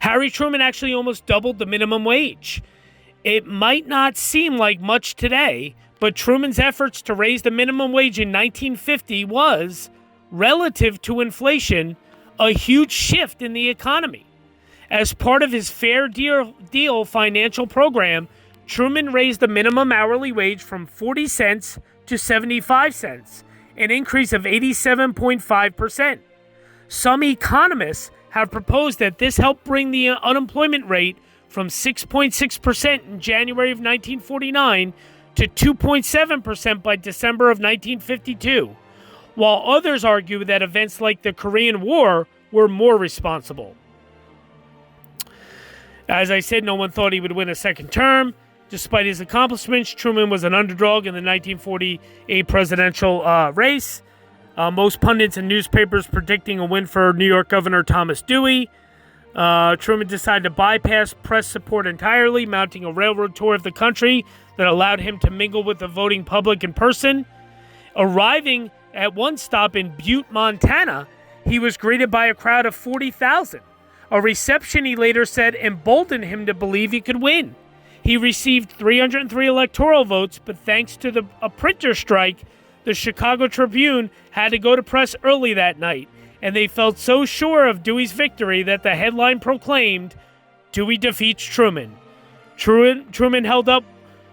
Harry Truman actually almost doubled the minimum wage. It might not seem like much today, but Truman's efforts to raise the minimum wage in 1950 was, relative to inflation, a huge shift in the economy. As part of his Fair Deal financial program, Truman raised the minimum hourly wage from 40 cents to 75 cents, an increase of 87.5%. Some economists have proposed that this helped bring the unemployment rate from 6.6% in January of 1949 to 2.7% by December of 1952, while others argue that events like the Korean War were more responsible. As I said, no one thought he would win a second term. Despite his accomplishments, Truman was an underdog in the 1948 presidential race. Most pundits and newspapers predicting a win for New York Governor Thomas Dewey. Truman decided to bypass press support entirely, mounting a railroad tour of the country that allowed him to mingle with the voting public in person. Arriving at one stop in Butte, Montana, he was greeted by a crowd of 40,000. A reception, he later said, emboldened him to believe he could win. He received 303 electoral votes, but thanks to a printer strike, the Chicago Tribune had to go to press early that night, and they felt so sure of Dewey's victory that the headline proclaimed, "Dewey defeats Truman." Truman held up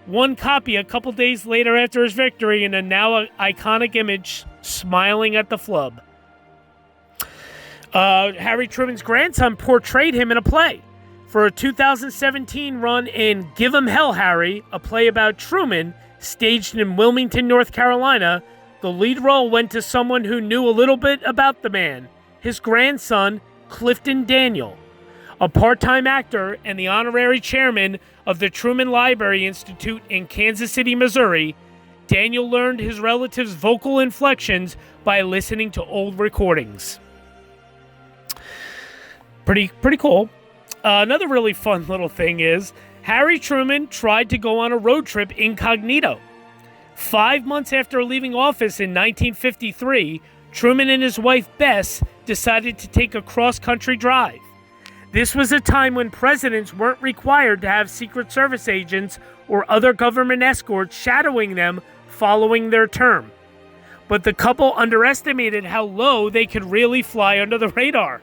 one copy a couple days later after his victory in a now iconic image, smiling at the flub. Harry Truman's grandson portrayed him in a play. For a 2017 run in Giveem'hellharry, a play about Truman, staged in Wilmington, North Carolina, the lead role went to someone who knew a little bit about the man, his grandson, Clifton Daniel, a part-time actor and the honorary chairman of the Truman Library Institute in Kansas City, Missouri. Daniel learned his relative's vocal inflections by listening to old recordings. Pretty cool. Another really fun little thing is Harry Truman tried to go on a road trip incognito. 5 months after leaving office in 1953, Truman and his wife Bess decided to take a cross-country drive. This was a time when presidents weren't required to have Secret Service agents or other government escorts shadowing them following their term. But the couple underestimated how low they could really fly under the radar.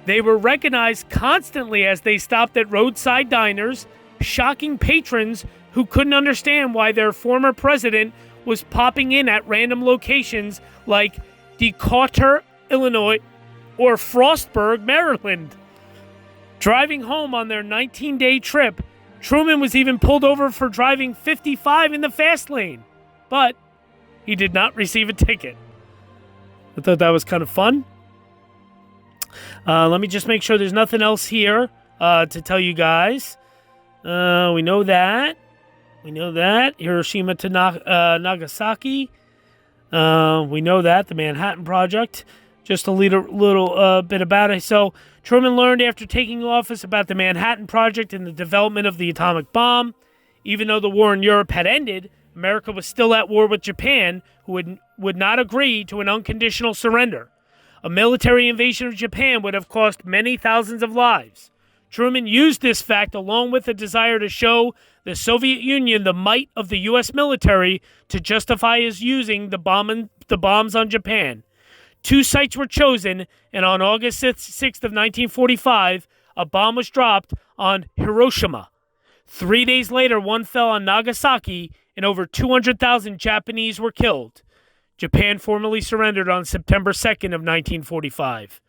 They were recognized constantly as they stopped at roadside diners, shocking patrons who couldn't understand why their former president was popping in at random locations like Decatur, Illinois, or Frostburg, Maryland. Driving home on their 19-day trip, Truman was even pulled over for driving 55 in the fast lane, but he did not receive a ticket. I thought that was kind of fun. Let me just make sure there's nothing else here to tell you guys. We know that. Hiroshima to Nagasaki. We know that. The Manhattan Project. Just a little bit about it. So, Truman learned after taking office about the Manhattan Project and the development of the atomic bomb. Even though the war in Europe had ended, America was still at war with Japan, who would not agree to an unconditional surrender. A military invasion of Japan would have cost many thousands of lives. Truman used this fact along with a desire to show the Soviet Union the might of the U.S. military to justify his using the bombs on Japan. 2 sites were chosen, and on August 6th of 1945, a bomb was dropped on Hiroshima. 3 days later, one fell on Nagasaki, and over 200,000 Japanese were killed. Japan formally surrendered on September 2nd of 1945.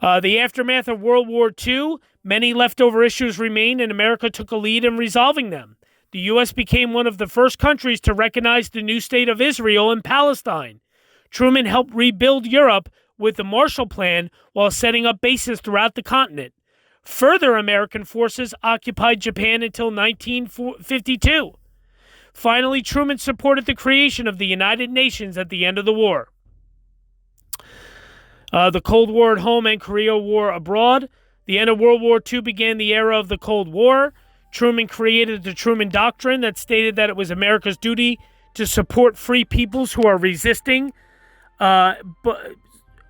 The aftermath of World War II, many leftover issues remained, and America took a lead in resolving them. The U.S. became one of the first countries to recognize the new state of Israel and Palestine. Truman helped rebuild Europe with the Marshall Plan while setting up bases throughout the continent. Further American forces occupied Japan until 1952. Finally, Truman supported the creation of the United Nations at the end of the war. The Cold War at home and Korea War abroad. The end of World War II began the era of the Cold War. Truman created the Truman Doctrine that stated that it was America's duty to support free peoples who are resisting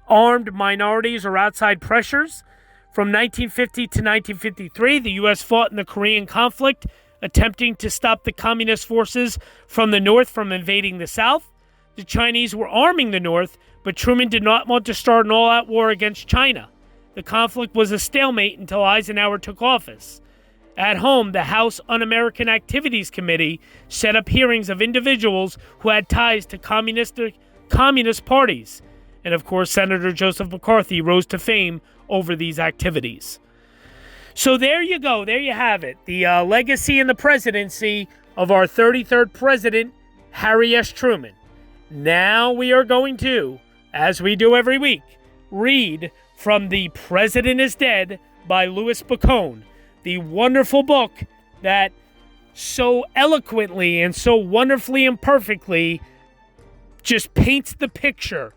armed minorities or outside pressures. From 1950 to 1953, the U.S. fought in the Korean conflict, attempting to stop the communist forces from the North from invading the South. The Chinese were arming the North, but Truman did not want to start an all-out war against China. The conflict was a stalemate until Eisenhower took office. At home, the House Un-American Activities Committee set up hearings of individuals who had ties to communist parties. And of course, Senator Joseph McCarthy rose to fame over these activities. So there you go. There you have it. The legacy and the presidency of our 33rd president, Harry S. Truman. Now we are going to, as we do every week, read from The President is Dead by Louis Bacone, the wonderful book that so eloquently and so wonderfully and perfectly just paints the picture.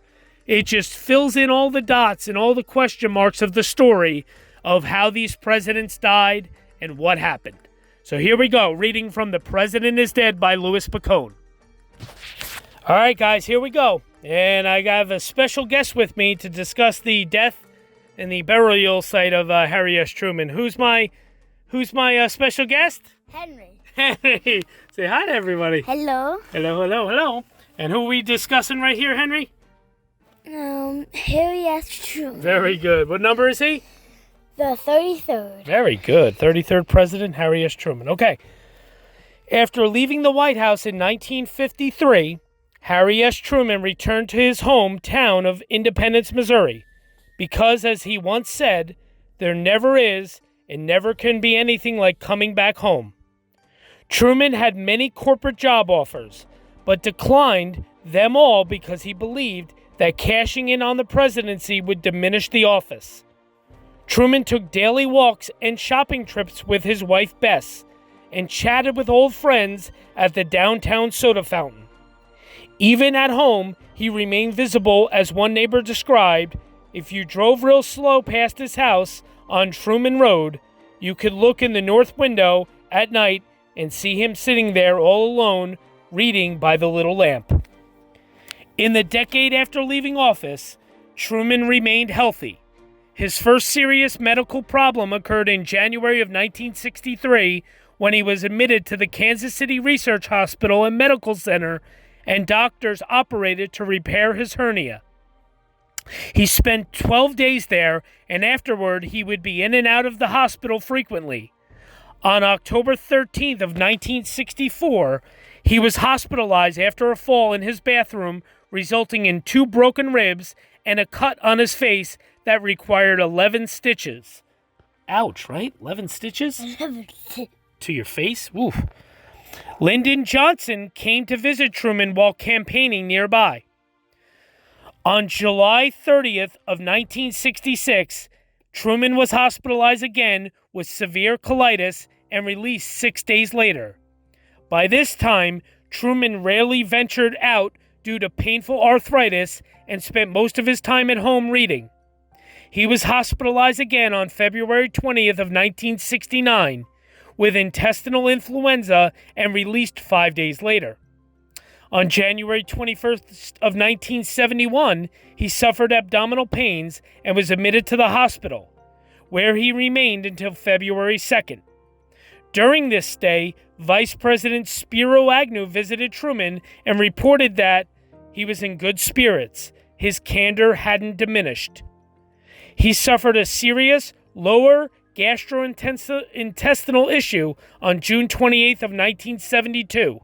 It just fills in all the dots and all the question marks of the story of how these presidents died and what happened. So here we go, reading from The President is Dead by Louis Bacone. All right, guys, here we go. And I have a special guest with me to discuss the death and the burial site of Harry S. Truman. Who's my special guest? Henry. Henry. Say hi to everybody. Hello. Hello. And who are we discussing right here, Henry? Harry S. Truman. Very good. What number is he? The 33rd. Very good. 33rd President Harry S. Truman. Okay. After leaving the White House in 1953, Harry S. Truman returned to his hometown of Independence, Missouri, because, as he once said, there never is and never can be anything like coming back home. Truman had many corporate job offers, but declined them all because he believed that cashing in on the presidency would diminish the office. Truman took daily walks and shopping trips with his wife Bess and chatted with old friends at the downtown soda fountain. Even at home, he remained visible, as one neighbor described. If you drove real slow past his house on Truman Road, you could look in the north window at night and see him sitting there all alone, reading by the little lamp. In the decade after leaving office, Truman remained healthy. His first serious medical problem occurred in January of 1963 when he was admitted to the Kansas City Research Hospital and Medical Center, and doctors operated to repair his hernia. He spent 12 days there, and afterward he would be in and out of the hospital frequently. On October 13th of 1964, he was hospitalized after a fall in his bathroom, resulting in 2 broken ribs and a cut on his face that required 11 stitches. Ouch, right? 11 stitches? To your face? Oof. Lyndon Johnson came to visit Truman while campaigning nearby. On July 30th of 1966, Truman was hospitalized again with severe colitis and released 6 days later. By this time, Truman rarely ventured out due to painful arthritis and spent most of his time at home reading. He was hospitalized again on February 20th of 1969 with intestinal influenza and released 5 days later. On January 21st of 1971, he suffered abdominal pains and was admitted to the hospital, where he remained until February 2nd. During this stay, Vice President Spiro Agnew visited Truman and reported that he was in good spirits. His candor hadn't diminished. He suffered a serious lower gastrointestinal issue on June 28th of 1972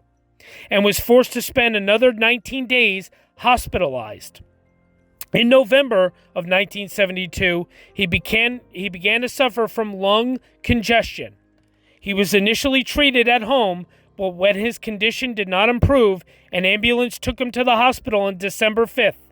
and was forced to spend another 19 days hospitalized. In November of 1972, he began to suffer from lung congestion. He was initially treated at home, but when his condition did not improve, an ambulance took him to the hospital on December 5th.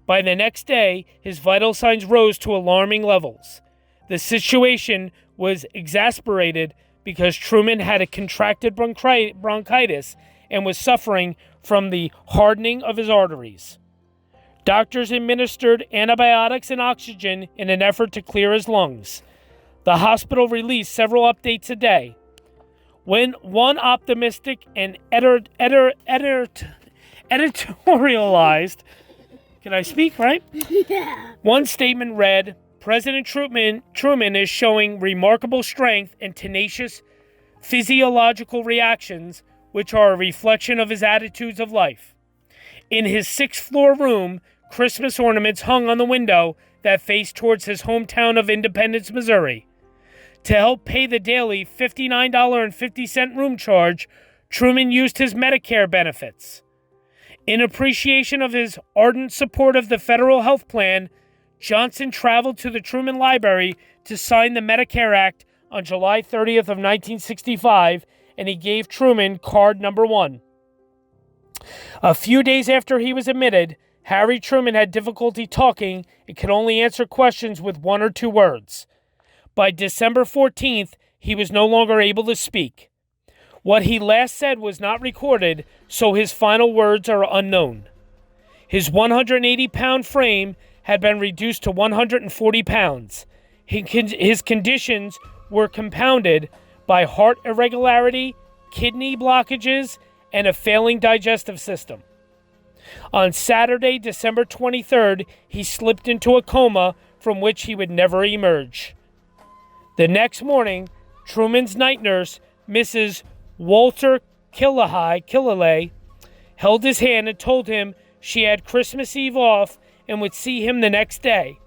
By the next day, his vital signs rose to alarming levels. The situation was exacerbated because Truman had a contracted bronchitis and was suffering from the hardening of his arteries. Doctors administered antibiotics and oxygen in an effort to clear his lungs. The hospital released several updates a day. When one optimistic and editorialized, can I speak, right? Yeah. One statement read, President Truman is showing remarkable strength and tenacious physiological reactions, which are a reflection of his attitudes of life. In his 6th-floor room, Christmas ornaments hung on the window that faced towards his hometown of Independence, Missouri. To help pay the daily $59.50 room charge, Truman used his Medicare benefits. In appreciation of his ardent support of the federal health plan, Johnson traveled to the Truman Library to sign the Medicare Act on July 30th of 1965, and he gave Truman card number 1. A few days after he was admitted, Harry Truman had difficulty talking and could only answer questions with 1 or 2 words. By December 14th, he was no longer able to speak. What he last said was not recorded, so his final words are unknown. His 180-pound frame had been reduced to 140 pounds. His conditions were compounded by heart irregularity, kidney blockages, and a failing digestive system. On Saturday, December 23rd, he slipped into a coma from which he would never emerge. The next morning, Truman's night nurse, Mrs. Walter Killalay, held his hand and told him she had Christmas Eve off and would see him the next day.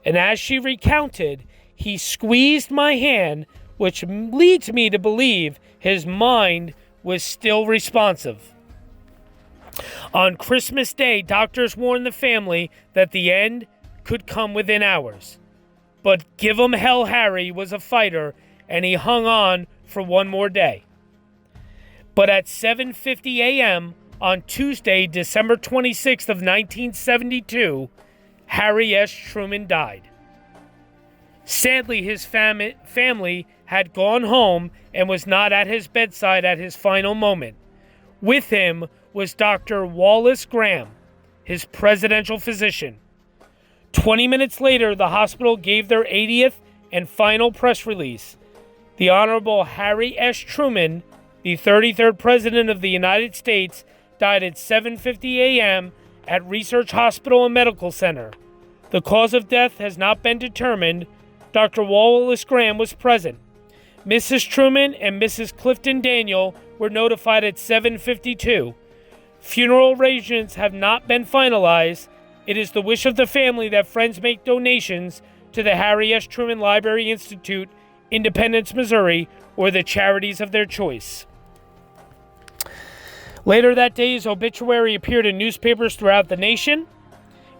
And as she recounted, he squeezed my hand, which leads me to believe his mind was still responsive. On Christmas Day, doctors warned the family that the end could come within hours. But Giveem'hellharry was a fighter, and he hung on for one more day. But at 7:50 a.m. on Tuesday, December 26th of 1972, Harry S. Truman died. Sadly, his family had gone home and was not at his bedside at his final moment. With him was Dr. Wallace Graham, his presidential physician. 20 minutes later, the hospital gave their 80th and final press release. The Honorable Harry S. Truman, the 33rd President of the United States, died at 7:50 a.m. at Research Hospital and Medical Center. The cause of death has not been determined. Dr. Wallace Graham was present. Mrs. Truman and Mrs. Clifton Daniel were notified at 7:52. Funeral arrangements have not been finalized. It is the wish of the family that friends make donations to the Harry S. Truman Library Institute, Independence, Missouri, or the charities of their choice. Later that day, his obituary appeared in newspapers throughout the nation.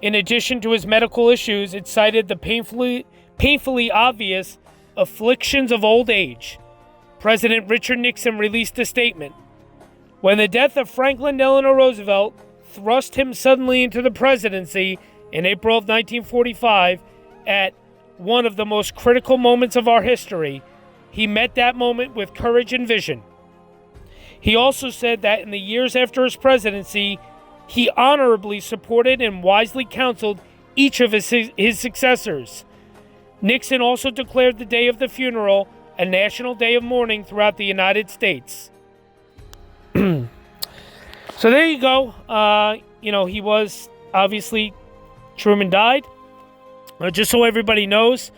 In addition to his medical issues, it cited the painfully obvious afflictions of old age. President Richard Nixon released a statement. When the death of Franklin Delano Roosevelt thrust him suddenly into the presidency in April of 1945 at one of the most critical moments of our history, he met that moment with courage and vision. He also said that in the years after his presidency, he honorably supported and wisely counseled each of his successors. Nixon also declared the day of the funeral a national day of mourning throughout the United States. So there you go. He was obviously, Truman died. Just so everybody knows,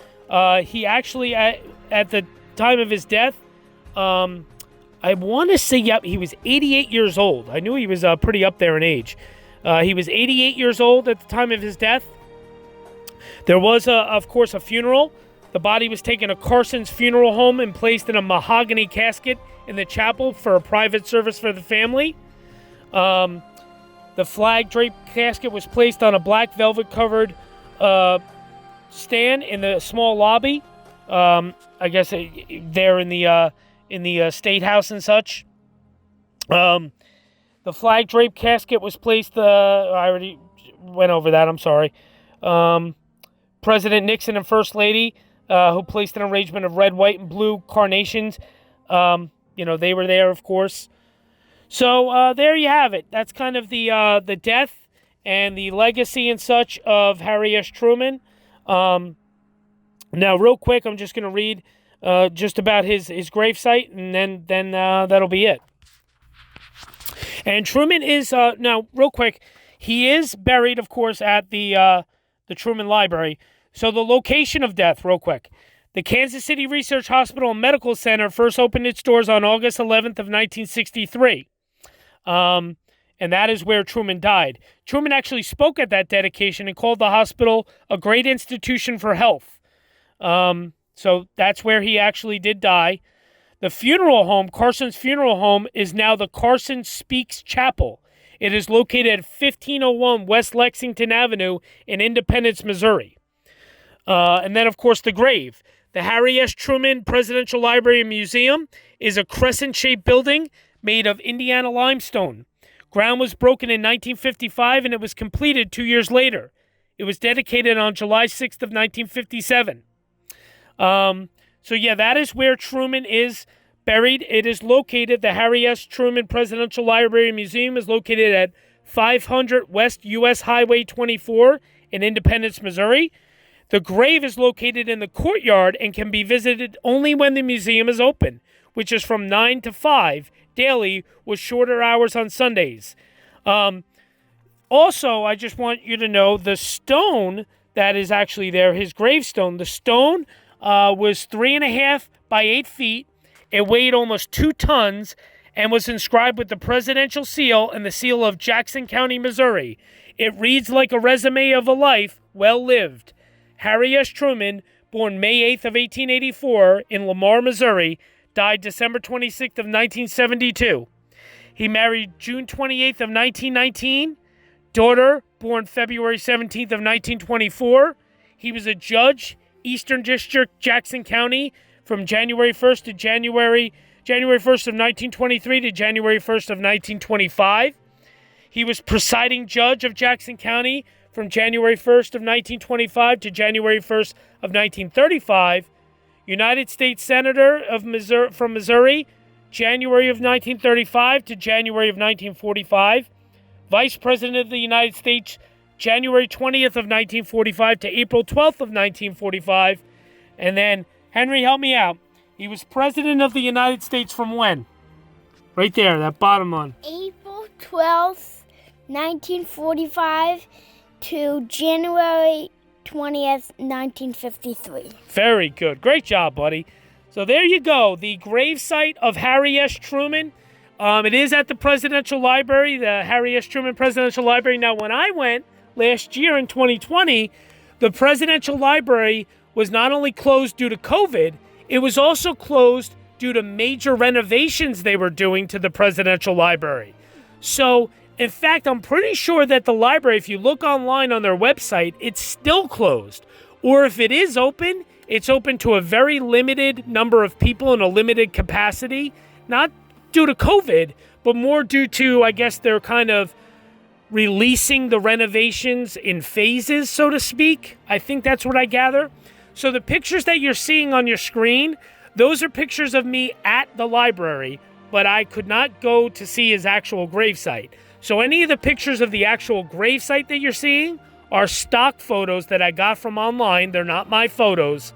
he actually, at the time of his death, I want to say, he was 88 years old. I knew he was pretty up there in age. He was 88 years old at the time of his death. There was, of course, a funeral. The body was taken to Carson's funeral home and placed in a mahogany casket in the chapel for a private service for the family. The flag-draped casket was placed on a black velvet-covered stand in the small lobby. I guess there in the State House and such. The flag-draped casket was placed. I already went over that. I'm sorry. President Nixon and First Lady, who placed an arrangement of red, white, and blue carnations. They were there, of course. So there you have it. That's kind of the death and the legacy and such of Harry S. Truman. Now, real quick, I'm just going to read just about his gravesite, and then that'll be it. And Truman is now, real quick, he is buried, of course, at the Truman Library. So the location of death, real quick. The Kansas City Research Hospital and Medical Center first opened its doors on August 11th of 1963. And that is where Truman died. Truman actually spoke at that dedication and called the hospital a great institution for health. So that's where he actually did die. The funeral home, Carson's funeral home, is now the Carson Speaks Chapel. It is located at 1501 West Lexington Avenue in Independence, Missouri. And then, of course, the grave. The Harry S. Truman Presidential Library and Museum is a crescent-shaped building made of Indiana limestone. Ground was broken in 1955, and it was completed 2 years later. It was dedicated on July 6th of 1957. That is where Truman is buried. It is located, the Harry S. Truman Presidential Library and Museum is located at 500 West U.S. Highway 24 in Independence, Missouri. The grave is located in the courtyard and can be visited only when the museum is open, which is from 9 to 5 daily with shorter hours on Sundays. Also, I just want you to know the stone that is actually there, his gravestone, the stone was 3.5 by 8 feet. It weighed almost 2 tons and was inscribed with the presidential seal and the seal of Jackson County, Missouri. It reads like a resume of a life well lived. Harry S. Truman, born May 8th of 1884 in Lamar, Missouri, died December 26th of 1972. He married June 28th of 1919. Daughter, born February 17th of 1924. He was a judge, Eastern District, Jackson County, from January 1st to January 1st of 1923 to January 1st of 1925. He was presiding judge of Jackson County from January 1st of 1925 to January 1st of 1935. United States Senator of Missouri, from Missouri, January of 1935 to January of 1945. Vice President of the United States, January 20th of 1945 to April 12th of 1945. And then, Henry, help me out. He was President of the United States from when? Right there, that bottom one. April 12th, 1945 to January 20th, 1953. Very good. Great job, buddy. So there you go. The gravesite of Harry S. Truman. It is at the Presidential Library, the Harry S. Truman Presidential Library. Now, when I went last year in 2020, the Presidential Library was not only closed due to COVID, it was also closed due to major renovations they were doing to the Presidential Library. So, in fact, I'm pretty sure that the library, if you look online on their website, it's still closed. Or if it is open, it's open to a very limited number of people in a limited capacity. Not due to COVID, but more due to, I guess, they're kind of releasing the renovations in phases, so to speak. I think that's what I gather. So the pictures that you're seeing on your screen, those are pictures of me at the library, but I could not go to see his actual gravesite. So any of the pictures of the actual gravesite that you're seeing are stock photos that I got from online. They're not my photos.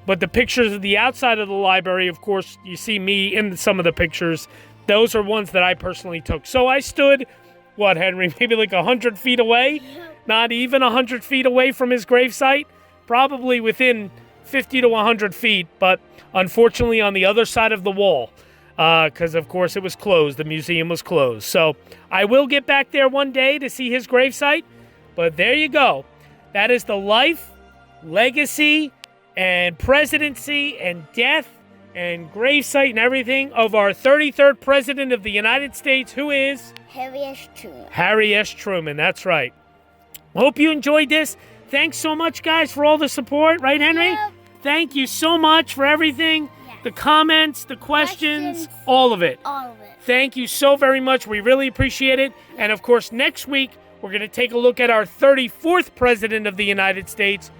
But the pictures of the outside of the library, of course, you see me in some of the pictures. Those are ones that I personally took. So I stood, what, Henry, maybe like 100 feet away? Not even 100 feet away from his gravesite? Probably within 50 to 100 feet, but unfortunately on the other side of the wall. Because, of course, it was closed. The museum was closed. So I will get back there one day to see his gravesite. But there you go. That is the life, legacy, and presidency, and death, and gravesite, and everything of our 33rd President of the United States, who is? Harry S. Truman. Harry S. Truman, that's right. Hope you enjoyed this. Thanks so much, guys, for all the support. Right, Henry? Yep. Thank you so much for everything. Yes. The comments, the questions, all of it. All of it. Thank you so very much. We really appreciate it. And, of course, next week, we're going to take a look at our 34th President of the United States,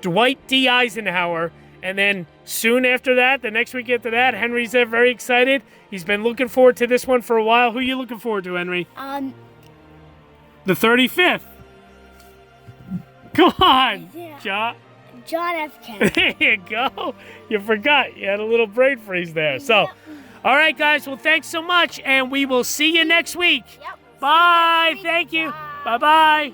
Dwight D. Eisenhower. And then soon after that, the next week after that, Henry's very excited. He's been looking forward to this one for a while. Who are you looking forward to, Henry? The 35th. Come on, Yeah. John F. There Kennedy. you go. You forgot. You had a little brain freeze there. So, all right, guys. Well, thanks so much, and we will see you next week. Yep. Bye. Thank you. Bye-bye.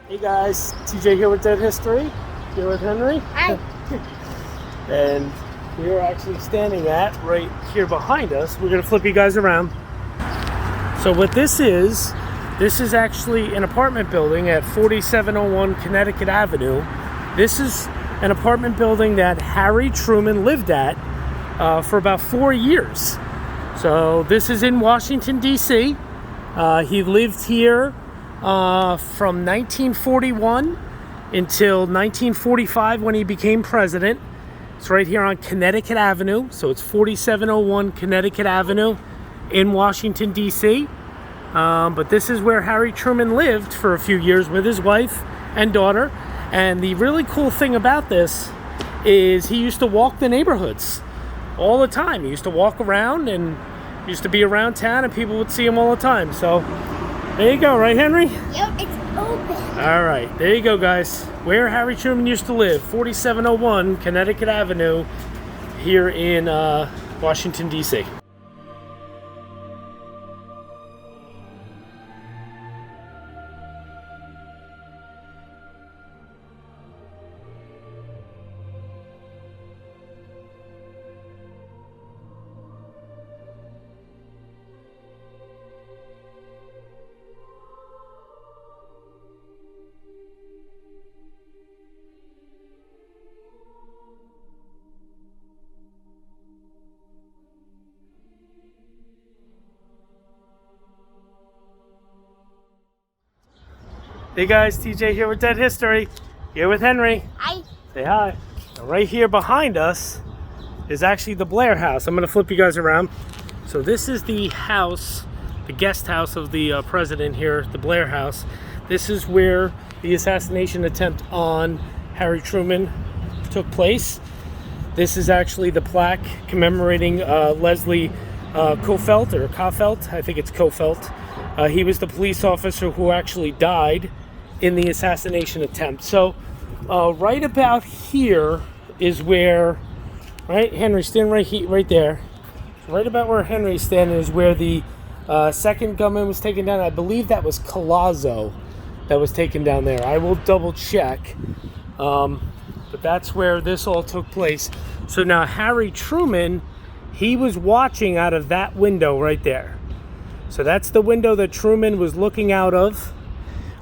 Hey, guys. TJ here with Dead History. Here with Henry. Hi. And we are actually standing at right here behind us. We're going to flip you guys around. So what this is actually an apartment building at 4701 Connecticut Avenue. This is an apartment building that Harry Truman lived at for about 4 years. So this is in Washington, D.C. He lived here from 1941 until 1945 when he became president. It's right here on Connecticut Avenue. So it's 4701 Connecticut Avenue in Washington, D.C. But this is where Harry Truman lived for a few years with his wife and daughter. And the really cool thing about this is he used to walk the neighborhoods all the time. He used to walk around and used to be around town, and people would see him all the time. So there you go, right, Henry? Yep, it's open. All right, there you go, guys. Where Harry Truman used to live, 4701 Connecticut Avenue here in Washington, D.C. Hey guys, TJ here with Dead History. Here with Henry. Hi. Say hi. Now right here behind us is actually the Blair House. I'm going to flip you guys around. So this is the house, the guest house of the president here, the Blair House. This is where the assassination attempt on Harry Truman took place. This is actually the plaque commemorating Leslie Kofelt, or Kofelt, I think it's Kofelt. He was the police officer who actually died in the assassination attempt. So right about here is where, right, Henry, stand right there. So right about where Henry's standing is where the second gunman was taken down. I believe that was Collazo that was taken down there. I will double check. But that's where this all took place. So now Harry Truman, he was watching out of that window right there. So that's the window that Truman was looking out of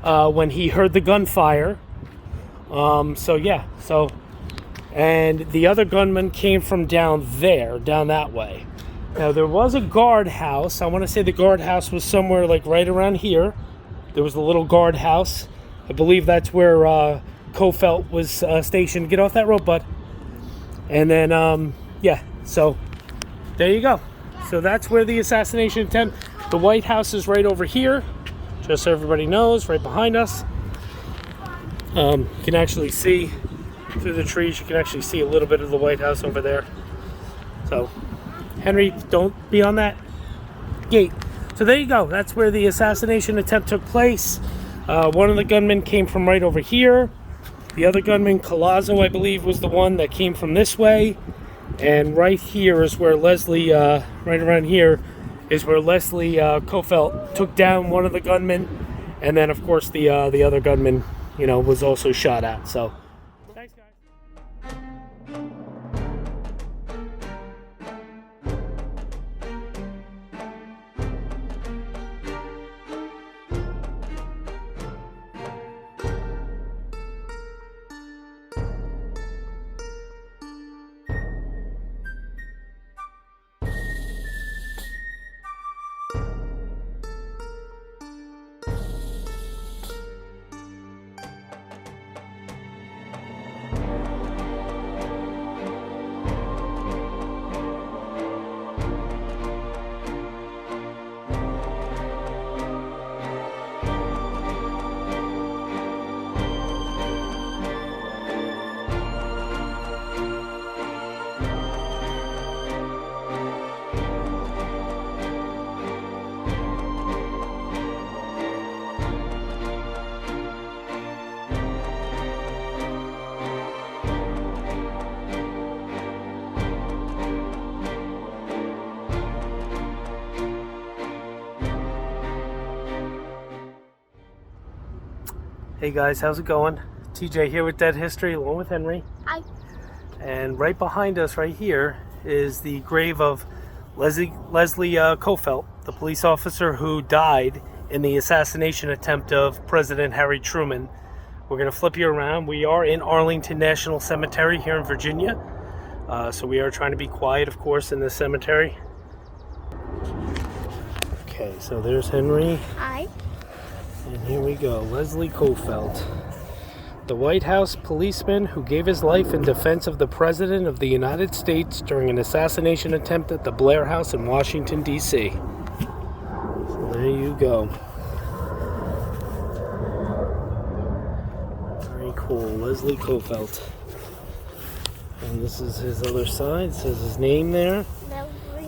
when he heard the gunfire. And the other gunman came from down there, down that way. Now there was a guardhouse. I want to say the guardhouse was somewhere like right around here. There was a little guardhouse. I believe that's where Kofelt was stationed. Get off that rope, bud. And then, so there you go. So that's where the assassination attempt. The White House is right over here, just so everybody knows, right behind us. You can actually see through the trees. You can actually see a little bit of the White House over there. So, Henry, don't be on that gate. So there you go. That's where the assassination attempt took place. One of the gunmen came from right over here. The other gunman, Collazo, I believe, was the one that came from this way. And right here is where Leslie, right around here, is where Leslie Kofelt took down one of the gunmen. And then, of course, the other gunman, was also shot at. So, thanks, guys. Hey guys, how's it going? TJ here with Dead History, along with Henry. Hi. And right behind us, right here, is the grave of Leslie Kofelt, the police officer who died in the assassination attempt of President Harry Truman. We're going to flip you around. We are in Arlington National Cemetery here in Virginia. So we are trying to be quiet, of course, in this cemetery. Okay, so there's Henry. Hi. And here we go, Leslie Kofelt, the White House policeman who gave his life in defense of the President of the United States during an assassination attempt at the Blair House in Washington, D.C. So there you go. Very cool, Leslie Kofelt. And this is his other side, it says his name there.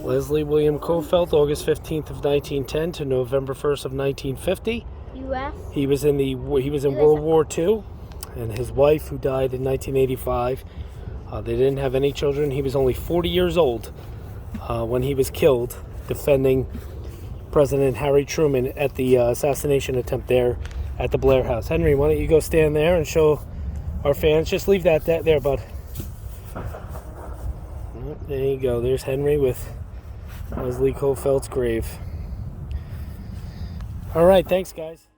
Leslie William Kofelt, August 15th of 1910 to November 1st of 1950. U.S. He was in World War II, and his wife, who died in 1985, they didn't have any children. He was only 40 years old when he was killed defending President Harry Truman at the assassination attempt there at the Blair House. Henry, why don't you go stand there and show our fans? Just leave that there, bud. There you go. There's Henry with Leslie Kofelt's grave. All right, thanks, guys.